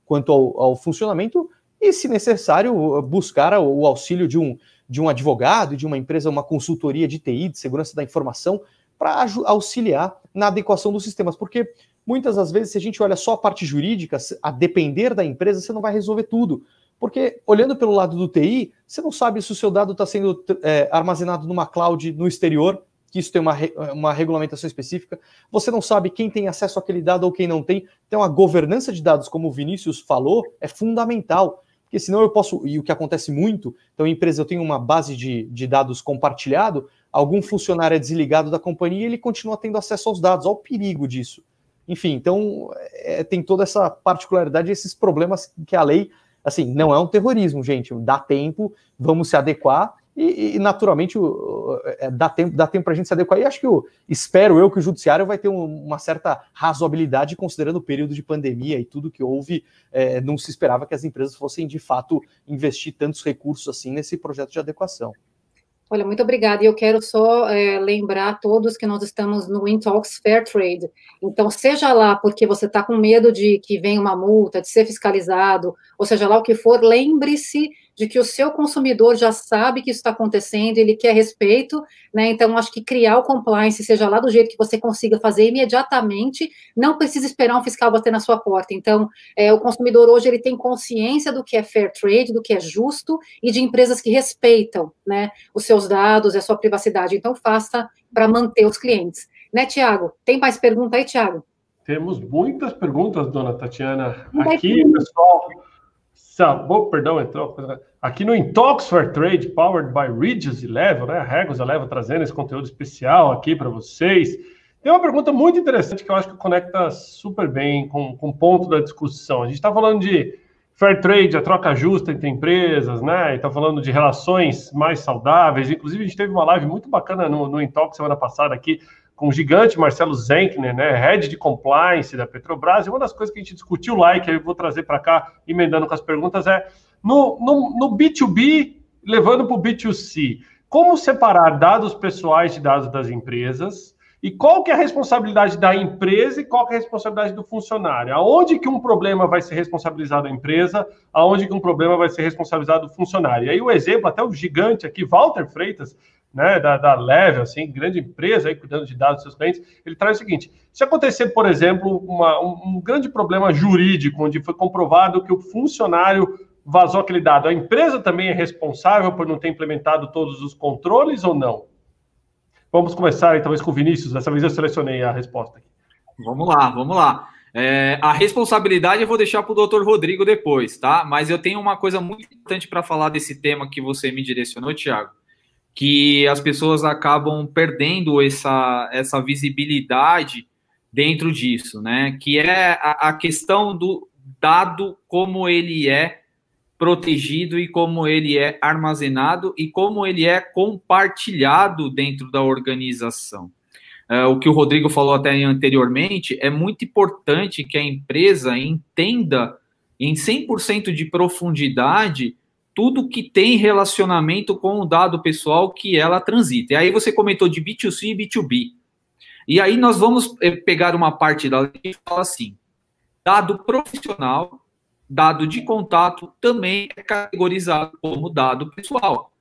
S12: quanto ao funcionamento, e se necessário, buscar o auxílio de um advogado, de uma empresa, uma consultoria de TI, de segurança da informação, para auxiliar na adequação dos sistemas, porque muitas das vezes, se a gente olha só a parte jurídica, a depender da empresa, você não vai resolver tudo. Porque, olhando pelo lado do TI, você não sabe se o seu dado está sendo armazenado numa cloud no exterior, que isso tem uma regulamentação específica. Você não sabe quem tem acesso àquele dado ou quem não tem. Então, a governança de dados, como o Vinícius falou, é fundamental. Porque senão eu posso, e o que acontece muito, então, empresa, eu tenho uma base de dados compartilhado, algum funcionário é desligado da companhia e ele continua tendo acesso aos dados. Olha o perigo disso. Enfim, então, tem toda essa particularidade, esses problemas que a lei, assim, não é um terrorismo, gente, dá tempo, vamos se adequar e naturalmente, dá tempo para a gente se adequar. E acho que espero eu que o judiciário vai ter uma certa razoabilidade, considerando o período de pandemia e tudo que houve, não se esperava que as empresas fossem, de fato, investir tantos recursos assim nesse projeto de adequação.
S10: Olha, muito obrigada. E eu quero só lembrar a todos que nós estamos no Intalks Fair Trade. Então, seja lá porque você está com medo de que venha uma multa, de ser fiscalizado, ou seja lá o que for, lembre-se de que o seu consumidor já sabe que isso está acontecendo, ele quer respeito, né? Então, acho que criar o compliance, seja lá do jeito que você consiga fazer imediatamente, não precisa esperar um fiscal bater na sua porta. Então, o consumidor hoje, ele tem consciência do que é fair trade, do que é justo, e de empresas que respeitam, né, os seus dados, a sua privacidade. Então, faça para manter os clientes. Né, Tiago? Tem mais pergunta aí, Tiago?
S7: Temos muitas perguntas, dona Tatiana. Aqui, pessoal... Perdão, entrou. Aqui no Intalks Fair Trade, powered by Regus e Level, né? A Regus e Level trazendo esse conteúdo especial aqui para vocês. Tem uma pergunta muito interessante que eu acho que conecta super bem com o ponto da discussão. A gente está falando de Fair Trade, a troca justa entre empresas, né? E está falando de relações mais saudáveis. Inclusive, a gente teve uma live muito bacana no Intalks semana passada aqui com o gigante Marcelo Zenkner, né, Head de Compliance da Petrobras, e uma das coisas que a gente discutiu lá, e que eu vou trazer para cá, emendando com as perguntas, é no B2B, levando para o B2C, como separar dados pessoais de dados das empresas, e qual que é a responsabilidade da empresa e qual que é a responsabilidade do funcionário? Aonde que um problema vai ser responsabilizado a empresa, aonde que um problema vai ser responsabilizado o funcionário? E aí o exemplo, até o gigante aqui, Walter Freitas, né, da Level, assim, grande empresa aí cuidando de dados dos seus clientes, ele traz o seguinte: se acontecer, por exemplo, um grande problema jurídico, onde foi comprovado que o funcionário vazou aquele dado, a empresa também é responsável por não ter implementado todos os controles ou não? Vamos começar, talvez, com o Vinícius. Dessa vez eu selecionei a resposta aqui.
S11: Vamos lá. A responsabilidade eu vou deixar para o Dr. Rodrigo depois, tá? Mas eu tenho uma coisa muito importante para falar desse tema que você me direcionou, Thiago, que as pessoas acabam perdendo essa visibilidade dentro disso, né? Que é a questão do dado, como ele é protegido e como ele é armazenado e como ele é compartilhado dentro da organização. O que o Rodrigo falou até anteriormente, é muito importante que a empresa entenda em 100% de profundidade tudo que tem relacionamento com o dado pessoal que ela transita. E aí você comentou de B2C e B2B. E aí nós vamos pegar uma parte da lei e falar assim: dado profissional, dado de contato também é categorizado como dado pessoal.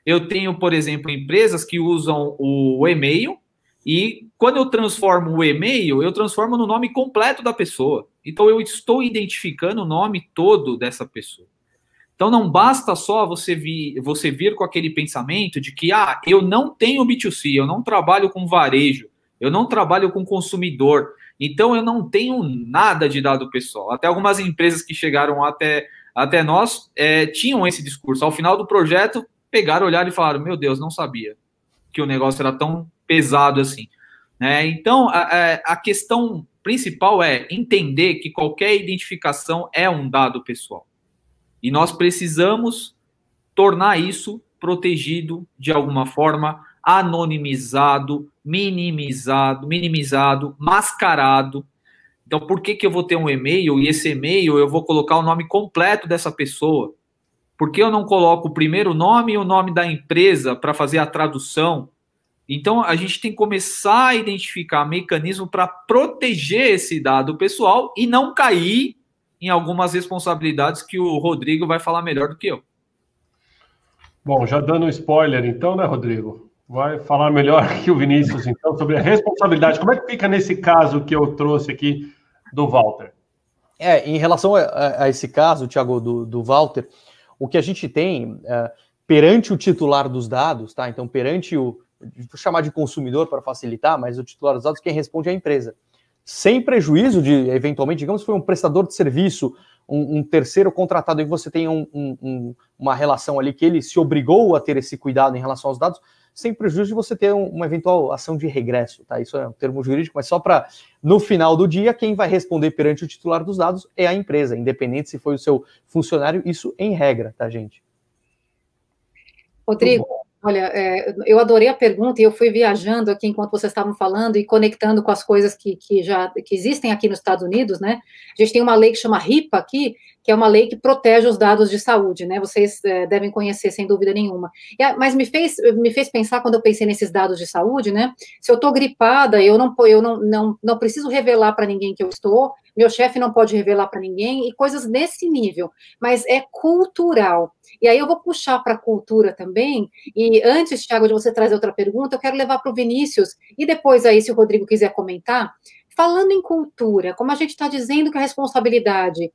S11: Eu tenho, por exemplo, empresas que usam o e-mail e quando eu transformo o e-mail, eu transformo no nome completo da pessoa. Então eu estou identificando o nome todo dessa pessoa. Então, não basta só você vir com aquele pensamento de que eu não tenho B2C, eu não trabalho com varejo, Eu não trabalho com consumidor, então eu não tenho nada de dado pessoal. Até algumas empresas que chegaram até nós tinham esse discurso. Ao final do projeto, pegaram, olharam e falaram, meu Deus, não sabia que o negócio era tão pesado assim. Então, a questão principal é entender que qualquer identificação é um dado pessoal. E nós precisamos tornar isso protegido de alguma forma, anonimizado, minimizado, mascarado. Então, por que eu vou ter um e-mail e esse e-mail eu vou colocar o nome completo dessa pessoa? Por que eu não coloco o primeiro nome e o nome da empresa para fazer a tradução? Então, a gente tem que começar a identificar mecanismo para proteger esse dado pessoal e não cair em algumas responsabilidades que o Rodrigo vai falar melhor do que eu.
S7: Bom, já dando um spoiler então, né, Rodrigo? Vai falar melhor que o Vinícius, então, sobre a responsabilidade. Como é que fica nesse caso que eu trouxe aqui do Walter?
S12: Em relação a esse caso, Thiago, do Walter, o que a gente tem perante o titular dos dados, tá? Então, perante vou chamar de consumidor para facilitar, mas o titular dos dados, quem responde é a empresa. Sem prejuízo de, eventualmente, digamos que foi um prestador de serviço, um terceiro contratado, e você tem uma relação ali que ele se obrigou a ter esse cuidado em relação aos dados, sem prejuízo de você ter uma eventual ação de regresso, tá? Isso é um termo jurídico, mas só para, no final do dia, quem vai responder perante o titular dos dados é a empresa, independente se foi o seu funcionário, isso em regra, tá, gente?
S10: Rodrigo, olha, eu adorei a pergunta e eu fui viajando aqui enquanto vocês estavam falando e conectando com as coisas que existem aqui nos Estados Unidos, né? A gente tem uma lei que chama HIPAA aqui, que é uma lei que protege os dados de saúde, né? Vocês devem conhecer, sem dúvida nenhuma. Mas me fez pensar, quando eu pensei nesses dados de saúde, né? Se eu estou gripada, eu não preciso revelar para ninguém que eu estou, meu chefe não pode revelar para ninguém, e coisas nesse nível. Mas é cultural. E aí eu vou puxar para a cultura também, e antes, Thiago, de você trazer outra pergunta, eu quero levar para o Vinícius, e depois aí, se o Rodrigo quiser comentar, falando em cultura, como a gente está dizendo que a responsabilidade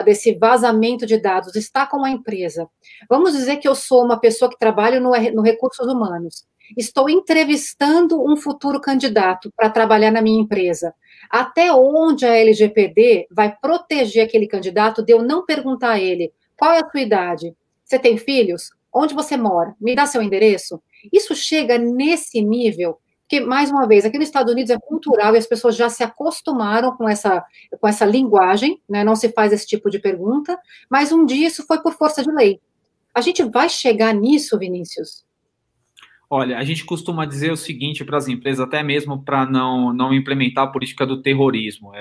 S10: desse vazamento de dados está com a empresa, vamos dizer que eu sou uma pessoa que trabalha no recursos humanos, estou entrevistando um futuro candidato para trabalhar na minha empresa, até onde a LGPD vai proteger aquele candidato de eu não perguntar a ele, qual é a sua idade? Você tem filhos? Onde você mora? Me dá seu endereço? Isso chega nesse nível, porque, mais uma vez, aqui nos Estados Unidos é cultural e as pessoas já se acostumaram com essa linguagem, né? Não se faz esse tipo de pergunta, mas um dia isso foi por força de lei. A gente vai chegar nisso, Vinícius?
S11: Olha, a gente costuma dizer o seguinte para as empresas, até mesmo para não implementar a política do terrorismo.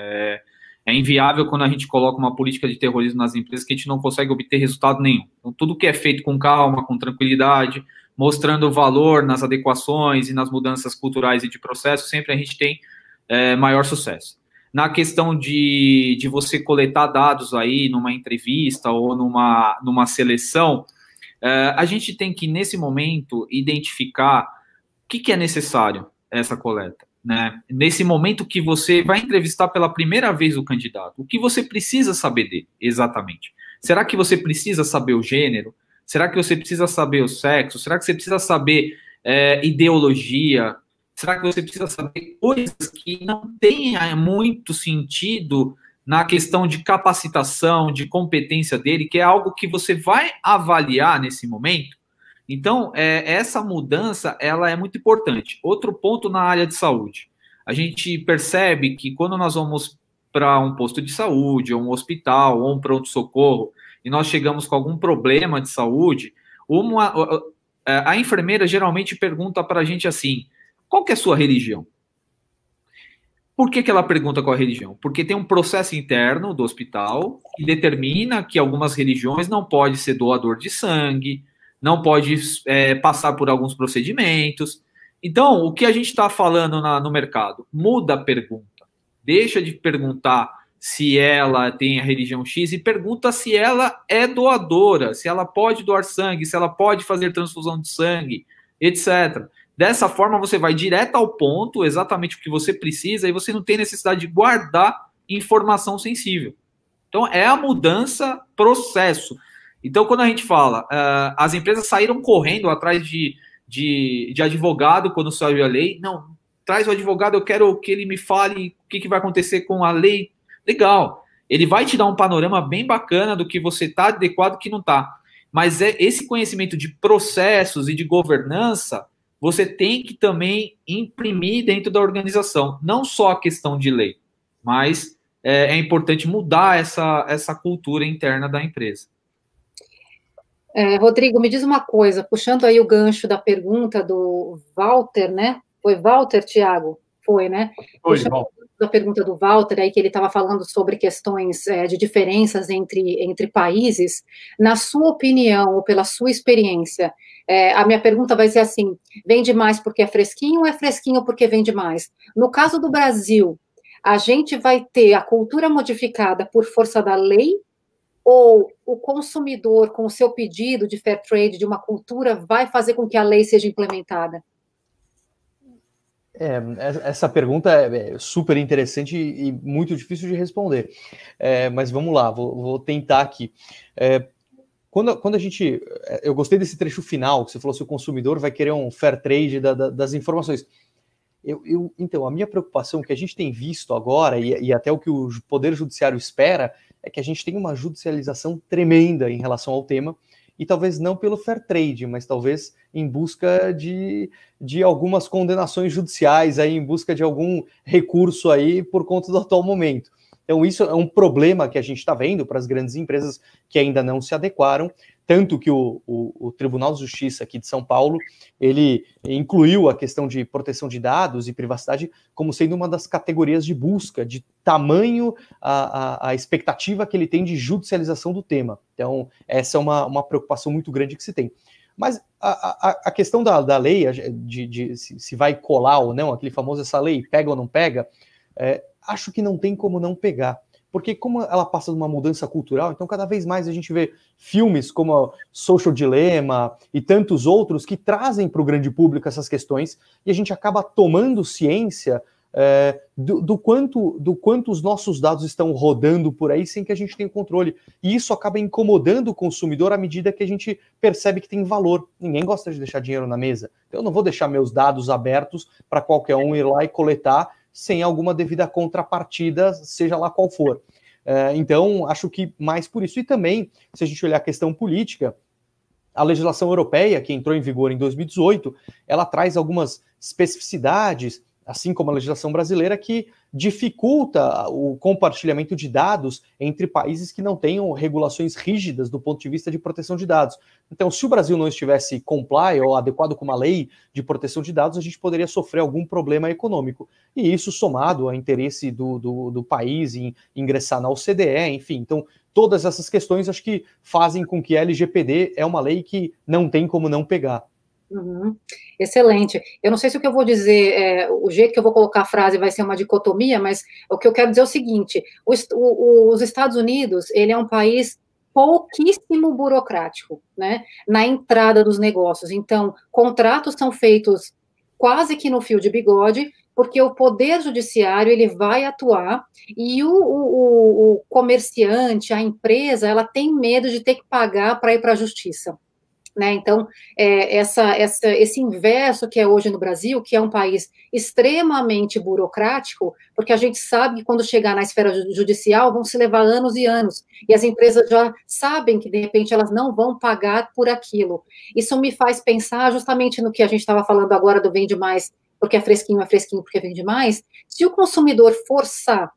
S11: É inviável quando a gente coloca uma política de terrorismo nas empresas que a gente não consegue obter resultado nenhum. Então, tudo que é feito com calma, com tranquilidade, mostrando valor nas adequações e nas mudanças culturais e de processo, sempre a gente tem maior sucesso. Na questão de você coletar dados aí numa entrevista ou numa seleção, a gente tem que, nesse momento, identificar o que é necessário essa coleta. Né? Nesse momento que você vai entrevistar pela primeira vez o candidato, o que você precisa saber dele, exatamente? Será que você precisa saber o gênero? Será que você precisa saber o sexo? Será que você precisa saber ideologia? Será que você precisa saber coisas que não tenham muito sentido na questão de capacitação, de competência dele, que é algo que você vai avaliar nesse momento? Então, essa mudança, ela é muito importante. Outro ponto na área de saúde. A gente percebe que quando nós vamos para um posto de saúde, ou um hospital, ou um pronto-socorro, e nós chegamos com algum problema de saúde, a enfermeira geralmente pergunta para a gente assim, qual que é a sua religião? Por que ela pergunta qual é a religião? Porque tem um processo interno do hospital que determina que algumas religiões não podem ser doador de sangue, não pode passar por alguns procedimentos. Então, o que a gente está falando no mercado? Muda a pergunta. Deixa de perguntar se ela tem a religião X e pergunta se ela é doadora, se ela pode doar sangue, se ela pode fazer transfusão de sangue, etc. Dessa forma, você vai direto ao ponto, exatamente o que você precisa, e você não tem necessidade de guardar informação sensível. Então, é a mudança processo. Então, quando a gente fala, as empresas saíram correndo atrás de advogado quando saiu a lei. Não, traz o advogado, eu quero que ele me fale o que vai acontecer com a lei. Legal. Ele vai te dar um panorama bem bacana do que você está adequado e o que não está. Mas esse conhecimento de processos e de governança, você tem que também imprimir dentro da organização. Não só a questão de lei, mas é importante mudar essa cultura interna da empresa.
S10: Rodrigo, me diz uma coisa, puxando aí o gancho da pergunta do Walter, né? Foi Walter, Thiago? Foi, né?
S7: Foi,
S10: puxando da pergunta do Walter, aí que ele estava falando sobre questões de diferenças entre países. Na sua opinião, ou pela sua experiência, a minha pergunta vai ser assim, vende mais porque é fresquinho ou é fresquinho porque vende mais? No caso do Brasil, a gente vai ter a cultura modificada por força da lei, ou o consumidor, com o seu pedido de fair trade, de uma cultura, vai fazer com que a lei seja implementada?
S12: Essa pergunta é super interessante e muito difícil de responder. Mas vamos lá, vou tentar aqui. Quando a gente... Eu gostei desse trecho final, que você falou se o consumidor vai querer um fair trade das informações. Então, a minha preocupação, que a gente tem visto agora, e até o que o Poder Judiciário espera, é que a gente tenha uma judicialização tremenda em relação ao tema, e talvez não pelo fair trade, mas talvez em busca de algumas condenações judiciais, aí, em busca de algum recurso aí por conta do atual momento. Então, isso é um problema que a gente está vendo para as grandes empresas que ainda não se adequaram, tanto que o Tribunal de Justiça aqui de São Paulo, ele incluiu a questão de proteção de dados e privacidade como sendo uma das categorias de busca, de tamanho a expectativa que ele tem de judicialização do tema. Então, essa é uma preocupação muito grande que se tem. Mas a questão da lei, se vai colar ou não, aquele famoso, essa lei pega ou não pega, acho que não tem como não pegar. Porque como ela passa de uma mudança cultural, então cada vez mais a gente vê filmes como Social Dilemma e tantos outros que trazem para o grande público essas questões e a gente acaba tomando ciência do quanto os nossos dados estão rodando por aí sem que a gente tenha controle. E isso acaba incomodando o consumidor à medida que a gente percebe que tem valor. Ninguém gosta de deixar dinheiro na mesa. Então eu não vou deixar meus dados abertos para qualquer um ir lá e coletar sem alguma devida contrapartida, seja lá qual for. Então, acho que mais por isso. E também, se a gente olhar a questão política, a legislação europeia, que entrou em vigor em 2018, ela traz algumas especificidades, assim como a legislação brasileira, que dificulta o compartilhamento de dados entre países que não tenham regulações rígidas do ponto de vista de proteção de dados. Então, se o Brasil não estivesse comply ou adequado com uma lei de proteção de dados, a gente poderia sofrer algum problema econômico. E isso somado ao interesse do país em ingressar na OCDE, enfim. Então, todas essas questões acho que fazem com que a LGPD é uma lei que não tem como não pegar.
S10: Uhum. Excelente. Eu não sei se o que eu vou dizer, o jeito que eu vou colocar a frase vai ser uma dicotomia, mas o que eu quero dizer é o seguinte, os Estados Unidos, ele é um país pouquíssimo burocrático, né, na entrada dos negócios. Então, contratos são feitos quase que no fio de bigode, porque o poder judiciário, ele vai atuar e o comerciante, a empresa, ela tem medo de ter que pagar para ir para a justiça. Né? Então, esse inverso que é hoje no Brasil, que é um país extremamente burocrático, porque a gente sabe que quando chegar na esfera judicial vão se levar anos e anos, e as empresas já sabem que, de repente, elas não vão pagar por aquilo. Isso me faz pensar justamente no que a gente estava falando agora do vende mais, porque é fresquinho, porque vende mais. Se o consumidor forçar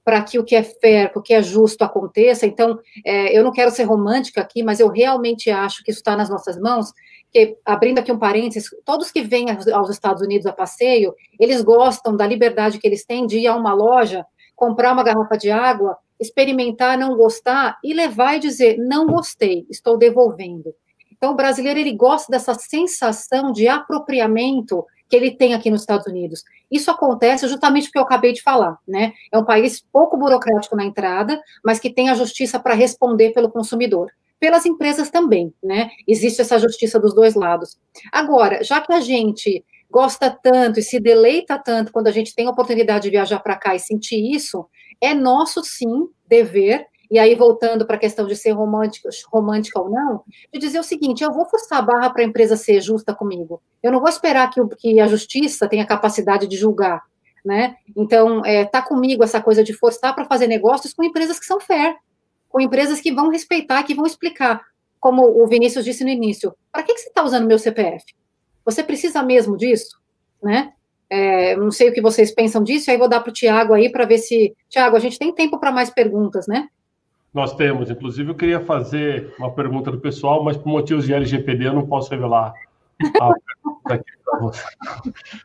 S10: para que o que é fair, o que é justo aconteça. Então, eu não quero ser romântica aqui, mas eu realmente acho que isso está nas nossas mãos, que, abrindo aqui um parênteses, todos que vêm aos Estados Unidos a passeio, eles gostam da liberdade que eles têm de ir a uma loja, comprar uma garrafa de água, experimentar, não gostar, e levar e dizer, não gostei, estou devolvendo. Então, o brasileiro, ele gosta dessa sensação de apropriamento que ele tem aqui nos Estados Unidos. Isso acontece justamente porque eu acabei de falar, né? É um país pouco burocrático na entrada, mas que tem a justiça para responder pelo consumidor. Pelas empresas também, né? Existe essa justiça dos dois lados. Agora, já que a gente gosta tanto e se deleita tanto quando a gente tem a oportunidade de viajar para cá e sentir isso, é nosso, sim, dever e aí voltando para a questão de ser romântica ou não, de dizer o seguinte, eu vou forçar a barra para a empresa ser justa comigo, eu não vou esperar que a justiça tenha capacidade de julgar, né? Então, tá comigo essa coisa de forçar para fazer negócios com empresas que são fair, com empresas que vão respeitar, que vão explicar, como o Vinícius disse no início, para que você está usando meu CPF? Você precisa mesmo disso? Né? Não sei o que vocês pensam disso, aí vou dar para o Tiago aí para ver se... Tiago, a gente tem tempo para mais perguntas, né?
S7: Nós temos, inclusive eu queria fazer uma pergunta do pessoal, mas por motivos de LGPD eu não posso revelar a pergunta aqui para você.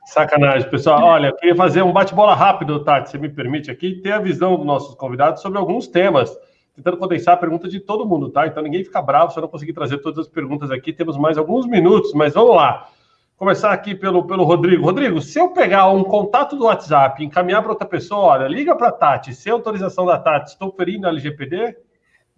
S7: Sacanagem, pessoal. Olha, eu queria fazer um bate-bola rápido, Tati, se me permite aqui, ter a visão dos nossos convidados sobre alguns temas, tentando condensar a pergunta de todo mundo, tá? Então ninguém fica bravo se eu não conseguir trazer todas as perguntas aqui. Temos mais alguns minutos, mas vamos lá. Começar aqui pelo Rodrigo. Rodrigo, se eu pegar um contato do WhatsApp e encaminhar para outra pessoa, olha, liga para a Tati, sem autorização da Tati, estou ferindo a LGPD?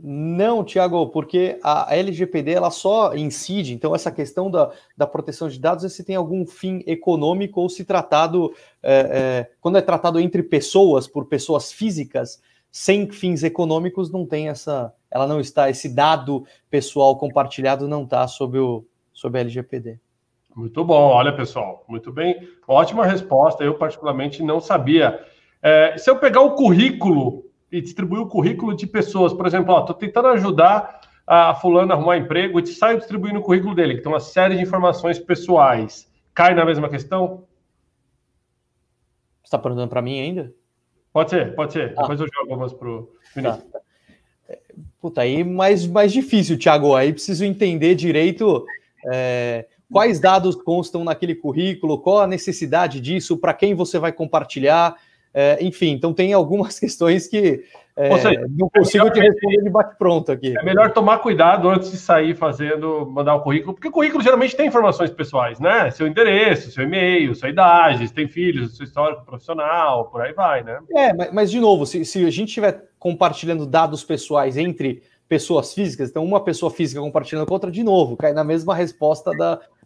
S12: Não, Tiago, porque a LGPD ela só incide, então essa questão da proteção de dados é se tem algum fim econômico ou se tratado, quando é tratado entre pessoas, por pessoas físicas, sem fins econômicos, não tem ela não está, esse dado pessoal compartilhado não está sob a LGPD.
S7: Muito bom, olha pessoal, muito bem, ótima resposta, eu particularmente não sabia. Se eu pegar o currículo e distribuir o currículo de pessoas, por exemplo, estou tentando ajudar a fulano a arrumar emprego e saio distribuindo o currículo dele, que tem uma série de informações pessoais, cai na mesma questão?
S12: Você está perguntando para mim ainda?
S7: Pode ser. Depois eu jogo algumas para o Vinícius.
S12: Tá. Puta, aí mais difícil, Thiago. Aí preciso entender direito quais dados constam naquele currículo, qual a necessidade disso, para quem você vai compartilhar. Enfim, então tem algumas questões que não consigo te responder de bate-pronto aqui.
S7: É melhor tomar cuidado antes de sair mandar o currículo, porque o currículo geralmente tem informações pessoais, né? Seu endereço, seu e-mail, sua idade, se tem filhos, seu histórico profissional, por aí vai, né?
S12: Mas de novo, se a gente estiver compartilhando dados pessoais entre pessoas físicas, então uma pessoa física compartilhando com outra, de novo, cai na mesma resposta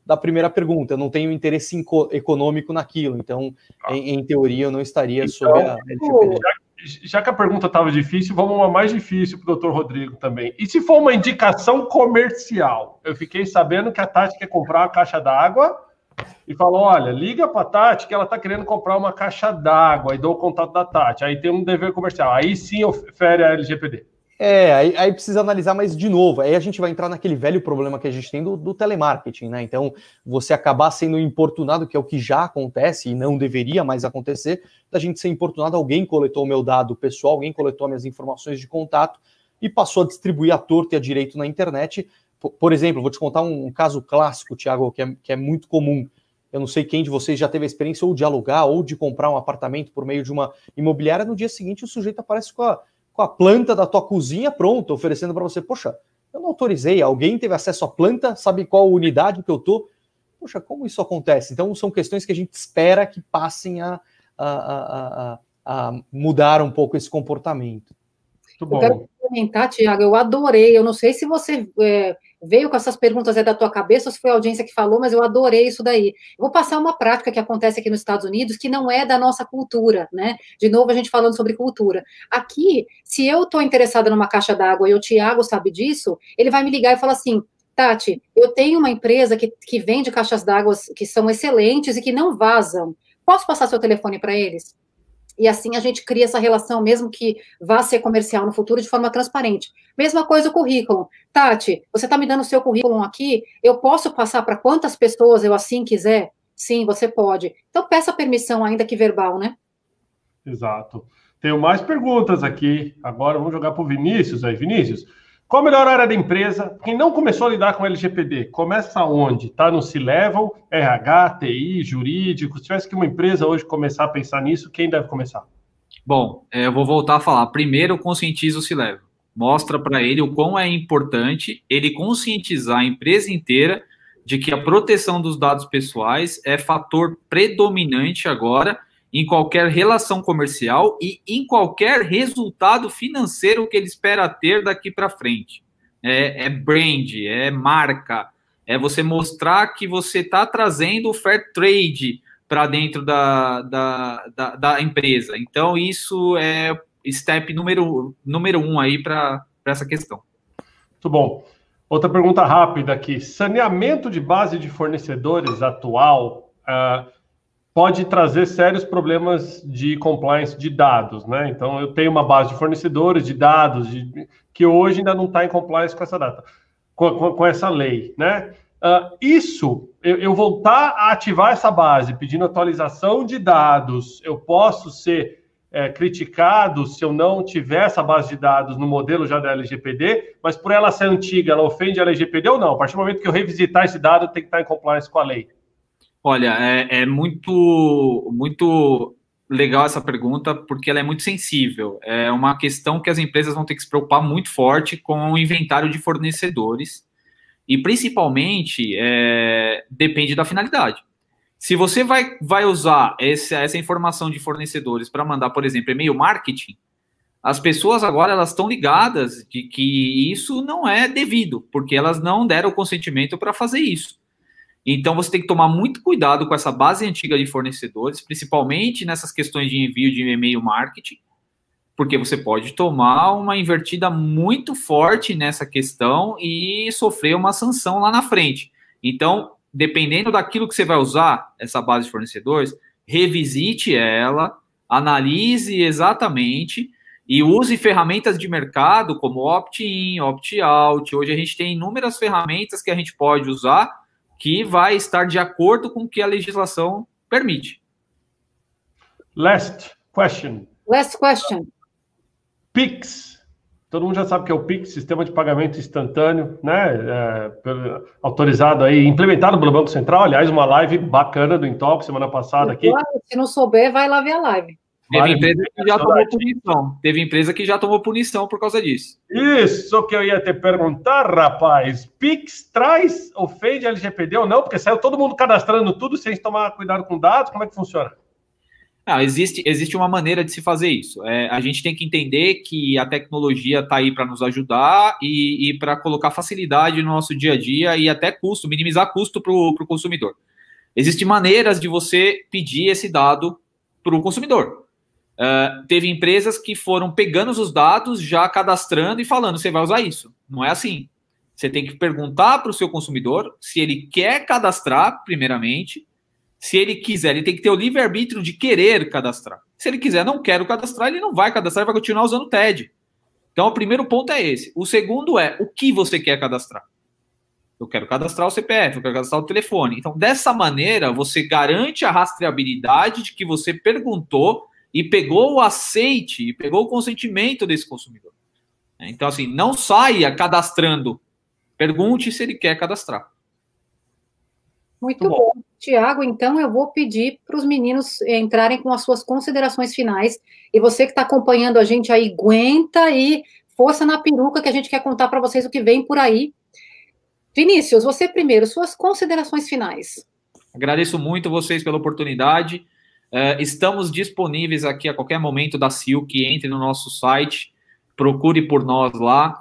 S12: da primeira pergunta, eu não tenho interesse econômico naquilo, então, em teoria, eu não estaria sob a LGPD.
S7: Já que a pergunta estava difícil, vamos uma mais difícil para o doutor Rodrigo também. E se for uma indicação comercial? Eu fiquei sabendo que a Tati quer comprar uma caixa d'água e falou, olha, liga para a Tati que ela está querendo comprar uma caixa d'água e dou o contato da Tati. Aí tem um dever comercial. Aí sim ofere a LGPD.
S12: Aí precisa analisar, mas de novo, aí a gente vai entrar naquele velho problema que a gente tem do telemarketing, né? Então, você acabar sendo importunado, que é o que já acontece e não deveria mais acontecer, da gente ser importunado, alguém coletou o meu dado pessoal, alguém coletou minhas informações de contato e passou a distribuir à torta e à direito na internet. Por exemplo, vou te contar um caso clássico, Thiago, que é muito comum. Eu não sei quem de vocês já teve a experiência ou de alugar ou de comprar um apartamento por meio de uma imobiliária, no dia seguinte o sujeito aparece com a planta da tua cozinha pronta, oferecendo para você, poxa, eu não autorizei, alguém teve acesso à planta, sabe qual unidade que eu tô? Poxa, como isso acontece? Então, são questões que a gente espera que passem a mudar um pouco esse comportamento.
S10: Muito bom. Eu quero comentar, Tiago, eu adorei, eu não sei se você veio com essas perguntas da tua cabeça ou se foi a audiência que falou, mas eu adorei isso daí. Eu vou passar uma prática que acontece aqui nos Estados Unidos que não é da nossa cultura, né? De novo, a gente falando sobre cultura. Aqui, se eu estou interessada numa caixa d'água e o Tiago sabe disso, ele vai me ligar e falar assim, Tati, eu tenho uma empresa que vende caixas d'água que são excelentes e que não vazam. Posso passar seu telefone para eles? E assim a gente cria essa relação, mesmo que vá ser comercial no futuro, de forma transparente. Mesma coisa o currículo. Tati, você está me dando o seu currículo aqui, eu posso passar para quantas pessoas eu assim quiser? Sim, você pode. Então peça permissão, ainda que verbal, né?
S7: Exato. Tenho mais perguntas aqui. Agora vamos jogar para o Vinícius aí. Vinícius, qual a melhor área da empresa? Quem não começou a lidar com LGPD, começa onde? Está no C-Level, RH, TI, jurídico? Se tivesse que uma empresa hoje começar a pensar nisso, quem deve começar?
S11: Bom, eu vou voltar a falar. Primeiro, conscientiza o C-Level. Mostra para ele o quão é importante ele conscientizar a empresa inteira de que a proteção dos dados pessoais é fator predominante agora em qualquer relação comercial e em qualquer resultado financeiro que ele espera ter daqui para frente. É brand, é marca, é você mostrar que você está trazendo o fair trade para dentro da empresa. Então, isso step número 1 aí para essa questão.
S7: Muito bom. Outra pergunta rápida aqui. Saneamento de base de fornecedores atual pode trazer sérios problemas de compliance de dados, né? Então, eu tenho uma base de fornecedores de dados que hoje ainda não está em compliance com essa data, com essa lei, né? Eu voltar a ativar essa base pedindo atualização de dados, eu posso ser criticado se eu não tiver essa base de dados no modelo já da LGPD, mas por ela ser antiga, ela ofende a LGPD ou não? A partir do momento que eu revisitar esse dado, tem que estar em compliance com a lei.
S11: Olha, é muito legal essa pergunta, porque ela é muito sensível. É uma questão que as empresas vão ter que se preocupar muito forte com o inventário de fornecedores, e principalmente depende da finalidade. Se você vai usar essa informação de fornecedores para mandar, por exemplo, e-mail marketing, as pessoas agora elas estão ligadas de que isso não é devido, porque elas não deram o consentimento para fazer isso. Então, você tem que tomar muito cuidado com essa base antiga de fornecedores, principalmente nessas questões de envio de e-mail marketing, porque você pode tomar uma invertida muito forte nessa questão e sofrer uma sanção lá na frente. Então, dependendo daquilo que você vai usar, essa base de fornecedores, revisite ela, analise exatamente e use ferramentas de mercado como opt-in, opt-out. Hoje a gente tem inúmeras ferramentas que a gente pode usar que vai estar de acordo com o que a legislação permite.
S7: Last question. Pix. Todo mundo já sabe que é o Pix, Sistema de Pagamento Instantâneo, né? Autorizado aí, implementado pelo Banco Central. Aliás, uma live bacana do Intalk semana passada aqui.
S10: Se não souber, vai lá ver a live.
S11: Teve empresa que já tomou punição. Teve empresa que já tomou punição por causa disso.
S7: Isso que eu ia te perguntar, rapaz. Pix ofende a LGPD ou não? Porque saiu todo mundo cadastrando tudo sem tomar cuidado com dados. Como é que funciona?
S11: Existe uma maneira de se fazer isso. A gente tem que entender que a tecnologia está aí para nos ajudar e para colocar facilidade no nosso dia a dia e até custo, minimizar custo para o consumidor. Existem maneiras de você pedir esse dado para o consumidor. Teve empresas que foram pegando os dados, já cadastrando e falando, você vai usar isso. Não é assim. Você tem que perguntar para o seu consumidor se ele quer cadastrar, primeiramente. Se ele quiser, ele tem que ter o livre-arbítrio de querer cadastrar. Se ele quiser, não quero cadastrar, ele não vai cadastrar, ele vai continuar usando o TED. Então, o primeiro ponto é esse. O segundo é, o que você quer cadastrar? Eu quero cadastrar o CPF, eu quero cadastrar o telefone. Então, dessa maneira, você garante a rastreabilidade de que você perguntou e pegou o aceite, e pegou o consentimento desse consumidor. Então, assim, não saia cadastrando. Pergunte se ele quer cadastrar.
S10: Muito bom. Tiago, então eu vou pedir para os meninos entrarem com as suas considerações finais. E você que está acompanhando a gente aí, aguenta aí, força na peruca que a gente quer contar para vocês o que vem por aí. Vinícius, você primeiro, suas considerações finais.
S11: Agradeço muito vocês pela oportunidade. Estamos disponíveis aqui a qualquer momento da Silk. Entre no nosso site, procure por nós lá.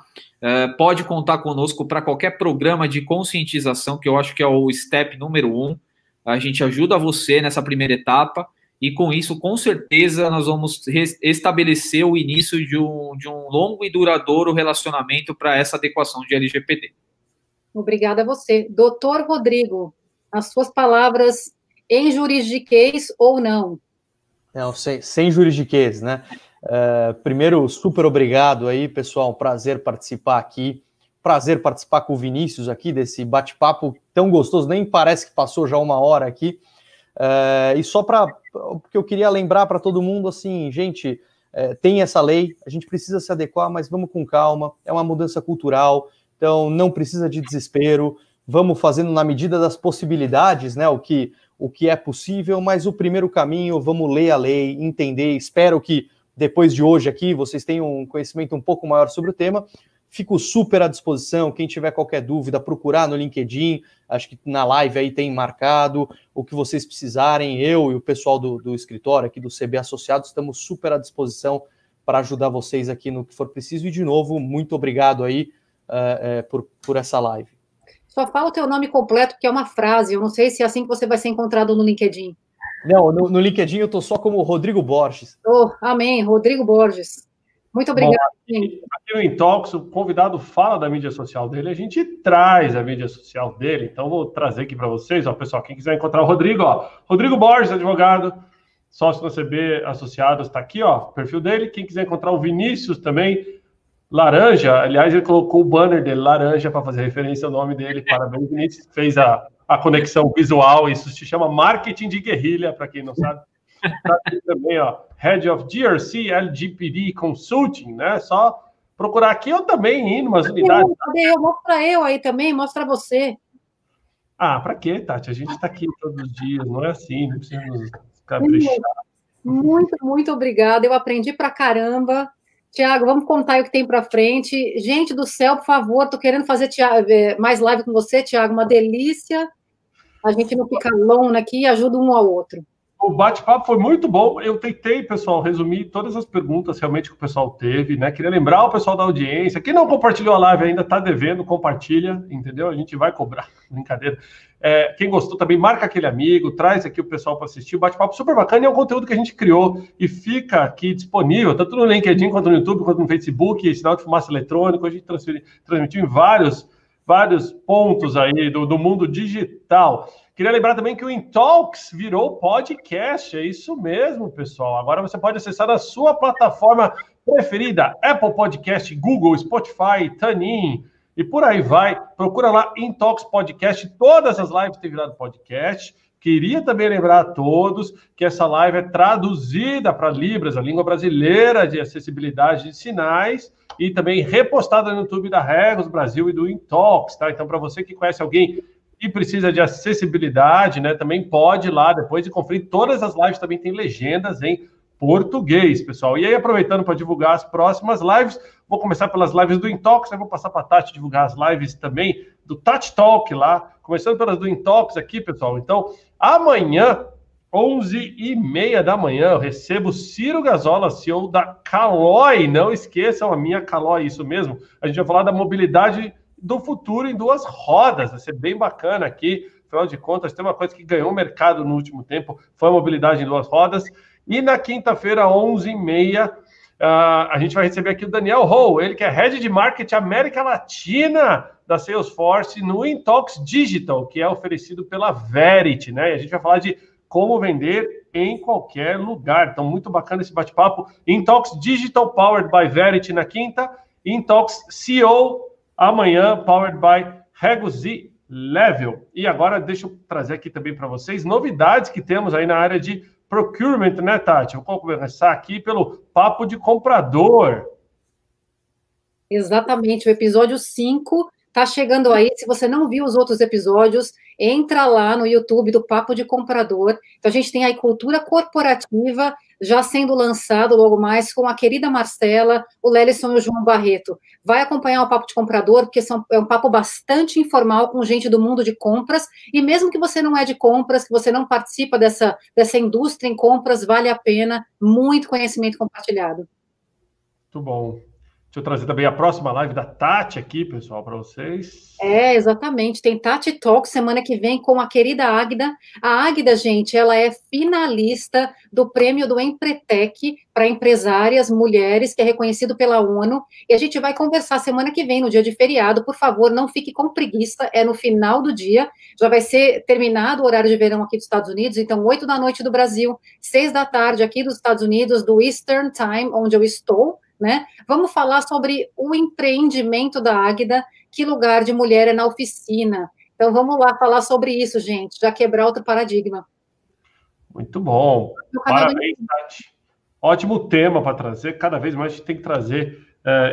S11: Pode contar conosco para qualquer programa de conscientização, que eu acho que é o step número 1. A gente ajuda você nessa primeira etapa e, com isso, com certeza, nós vamos estabelecer o início de um longo e duradouro relacionamento para essa adequação de LGPD.
S10: Obrigada a você. Doutor Rodrigo, as suas palavras em juridiquês ou não?
S12: Não, sem juridiquês, né? Primeiro, super obrigado aí, pessoal. Prazer participar aqui. Prazer participar com o Vinícius aqui desse bate-papo tão gostoso. Nem parece que passou já 1 hora aqui. E só porque eu queria lembrar para todo mundo, assim, gente, tem essa lei, a gente precisa se adequar, mas vamos com calma. É uma mudança cultural, então não precisa de desespero. Vamos fazendo na medida das possibilidades, né? O que é possível, mas o primeiro caminho, vamos ler a lei, entender. Espero que depois de hoje aqui vocês tenham um conhecimento um pouco maior sobre o tema. Fico super à disposição, quem tiver qualquer dúvida, procurar no LinkedIn, acho que na live aí tem marcado, o que vocês precisarem, eu e o pessoal do escritório aqui do CB Associados, estamos super à disposição para ajudar vocês aqui no que for preciso, e de novo, muito obrigado aí por essa live.
S10: Só fala o teu nome completo, que é uma frase, eu não sei se é assim que você vai ser encontrado no LinkedIn.
S12: Não, no LinkedIn eu tô só como Rodrigo Borges.
S10: Amém, Rodrigo Borges. Muito obrigada.
S7: Bom, aqui no Intox, o convidado fala da mídia social dele, a gente traz a mídia social dele, então vou trazer aqui para vocês, ó, pessoal, quem quiser encontrar o Rodrigo, ó, Rodrigo Borges, advogado, sócio da CB Associados, está aqui, ó, o perfil dele. Quem quiser encontrar o Vinícius também, laranja, aliás, ele colocou o banner dele, laranja, para fazer referência ao nome dele, parabéns, Vinícius, fez a conexão visual, isso se chama marketing de guerrilha, para quem não sabe. Tá aqui também, ó, Head of GRC LGPD Consulting, né? Só procurar aqui, eu também ir em umas unidades.
S10: Mostra eu aí também, mostra você.
S7: Ah, para quê, Tati? A gente está aqui todos os dias, não é assim, não precisa nos caprichar.
S10: Muito obrigada, eu aprendi pra caramba. Tiago, vamos contar o que tem para frente. Gente do céu, por favor, tô querendo fazer mais live com você, Tiago, uma delícia. A gente não fica alone aqui e ajuda um ao outro.
S7: O bate-papo foi muito bom. Eu tentei, pessoal, resumir todas as perguntas realmente que o pessoal teve, né? Queria lembrar o pessoal da audiência. Quem não compartilhou a live ainda está devendo, compartilha, entendeu? A gente vai cobrar, brincadeira. Quem gostou também, marca aquele amigo, traz aqui o pessoal para assistir. O bate-papo super bacana e é um conteúdo que a gente criou e fica aqui disponível, tanto no LinkedIn, quanto no YouTube, quanto no Facebook, sinal de fumaça eletrônico. A gente transmitiu em vários pontos aí do mundo digital. Queria lembrar também que o Intalks virou podcast, é isso mesmo, pessoal. Agora você pode acessar na sua plataforma preferida, Apple Podcast, Google, Spotify, TuneIn e por aí vai. Procura lá Intalks Podcast, todas as lives têm virado podcast. Queria também lembrar a todos que essa live é traduzida para Libras, a língua brasileira de acessibilidade de sinais, e também repostada no YouTube da Regos Brasil e do Intalks, tá? Então, para você que conhece alguém e precisa de acessibilidade, né, também pode ir lá depois e conferir. Todas as lives também tem legendas em português, pessoal. E aí, aproveitando para divulgar as próximas lives, vou começar pelas lives do Intalks, aí vou passar para a Tati divulgar as lives também do Tati Talk lá, começando pelas do Intalks aqui, pessoal. Então, amanhã, 11h30 da manhã, eu recebo Ciro Gazola, CEO da Caloi. Não esqueçam, a minha Caloi, isso mesmo. A gente vai falar da mobilidade do futuro em duas rodas. Vai ser bem bacana aqui. Afinal de contas, tem uma coisa que ganhou o mercado no último tempo, foi a mobilidade em duas rodas. E na quinta-feira, 11h30, a gente vai receber aqui o Daniel Ho, ele que é Head de Marketing América Latina da Salesforce no Intalks Digital, que é oferecido pela Verity, né? E a gente vai falar de como vender em qualquer lugar. Então, muito bacana esse bate-papo. Intalks Digital, powered by Verity na quinta. Intalks CEO, amanhã, powered by Regos e Level. E agora, deixa eu trazer aqui também para vocês novidades que temos aí na área de procurement, né, Tati? Eu vou começar aqui pelo Papo de Comprador.
S10: Exatamente, o episódio 5 está chegando aí. Se você não viu os outros episódios, entra lá no YouTube do Papo de Comprador. Então, a gente tem aí cultura corporativa já sendo lançado logo mais com a querida Marcela, o Lelison e o João Barreto. Vai acompanhar o Papo de Comprador, porque é um papo bastante informal com gente do mundo de compras, e mesmo que você não é de compras, que você não participa dessa indústria em compras, vale a pena, muito conhecimento compartilhado.
S7: Muito bom. Deixa eu trazer também a próxima live da Tati aqui, pessoal, para vocês.
S10: Exatamente. Tem Tati Talk semana que vem com a querida Águida. A Águida, gente, ela é finalista do prêmio do Empretec para empresárias mulheres, que é reconhecido pela ONU. E a gente vai conversar semana que vem, no dia de feriado. Por favor, não fique com preguiça. É no final do dia. Já vai ser terminado o horário de verão aqui dos Estados Unidos. Então, 8 da noite do Brasil, 6 da tarde aqui dos Estados Unidos, do Eastern Time, onde eu estou. Né? Vamos falar sobre o empreendimento da Águida, que lugar de mulher é na oficina. Então, vamos lá falar sobre isso, gente, já quebrar outro paradigma.
S7: Muito bom. Parabéns, Tati. Ótimo tema para trazer. Cada vez mais a gente tem que trazer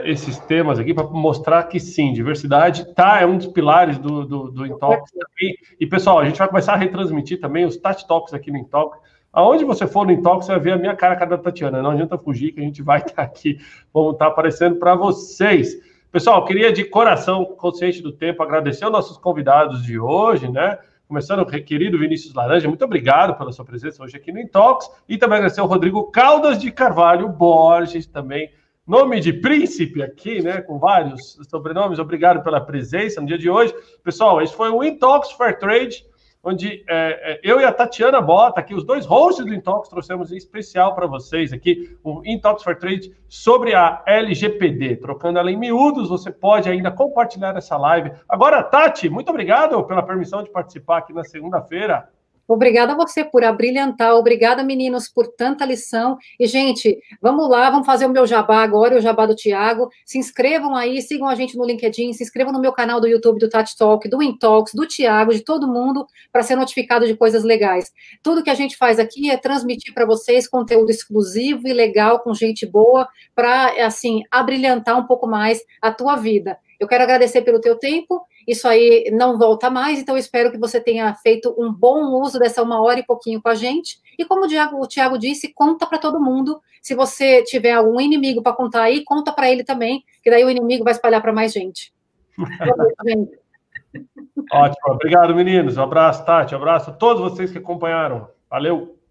S7: esses temas aqui para mostrar que, sim, diversidade é um dos pilares do Intalks também. E, pessoal, a gente vai começar a retransmitir também os Tati Talks aqui no Intalks. Aonde você for no Intalks, você vai ver a minha cara da Tatiana. Não adianta fugir, que a gente vai estar aqui. Vamos estar aparecendo para vocês. Pessoal, eu queria, de coração, consciente do tempo, agradecer aos nossos convidados de hoje, né? Começando o querido Vinícius Laranja. Muito obrigado pela sua presença hoje aqui no Intalks. E também agradecer ao Rodrigo Caldas de Carvalho Borges, também nome de príncipe aqui, né? Com vários sobrenomes. Obrigado pela presença no dia de hoje. Pessoal, esse foi o Intalks Fair Trade. onde eu e a Tatiana Bota, aqui, os dois hosts do Intalks, trouxemos em especial para vocês aqui, o Intalks for Trade, sobre a LGPD. Trocando ela em miúdos, você pode ainda compartilhar essa live. Agora, Tati, muito obrigado pela permissão de participar aqui na segunda-feira.
S10: Obrigada a você por abrilhantar, obrigada, meninos, por tanta lição. E, gente, vamos lá, vamos fazer o meu jabá agora, o jabá do Thiago. Se inscrevam aí, sigam a gente no LinkedIn, se inscrevam no meu canal do YouTube do Tati Talk, do Intalks, do Thiago, de todo mundo, para ser notificado de coisas legais. Tudo que a gente faz aqui é transmitir para vocês conteúdo exclusivo e legal, com gente boa, para, assim, abrilhantar um pouco mais a tua vida. Eu quero agradecer pelo teu tempo. Isso aí não volta mais, então eu espero que você tenha feito um bom uso dessa 1 hora e pouquinho com a gente. E como o Thiago disse, conta para todo mundo. Se você tiver algum inimigo para contar aí, conta para ele também, que daí o inimigo vai espalhar para mais gente.
S7: Ótimo, obrigado, meninos. Um abraço, Tati, um abraço a todos vocês que acompanharam. Valeu!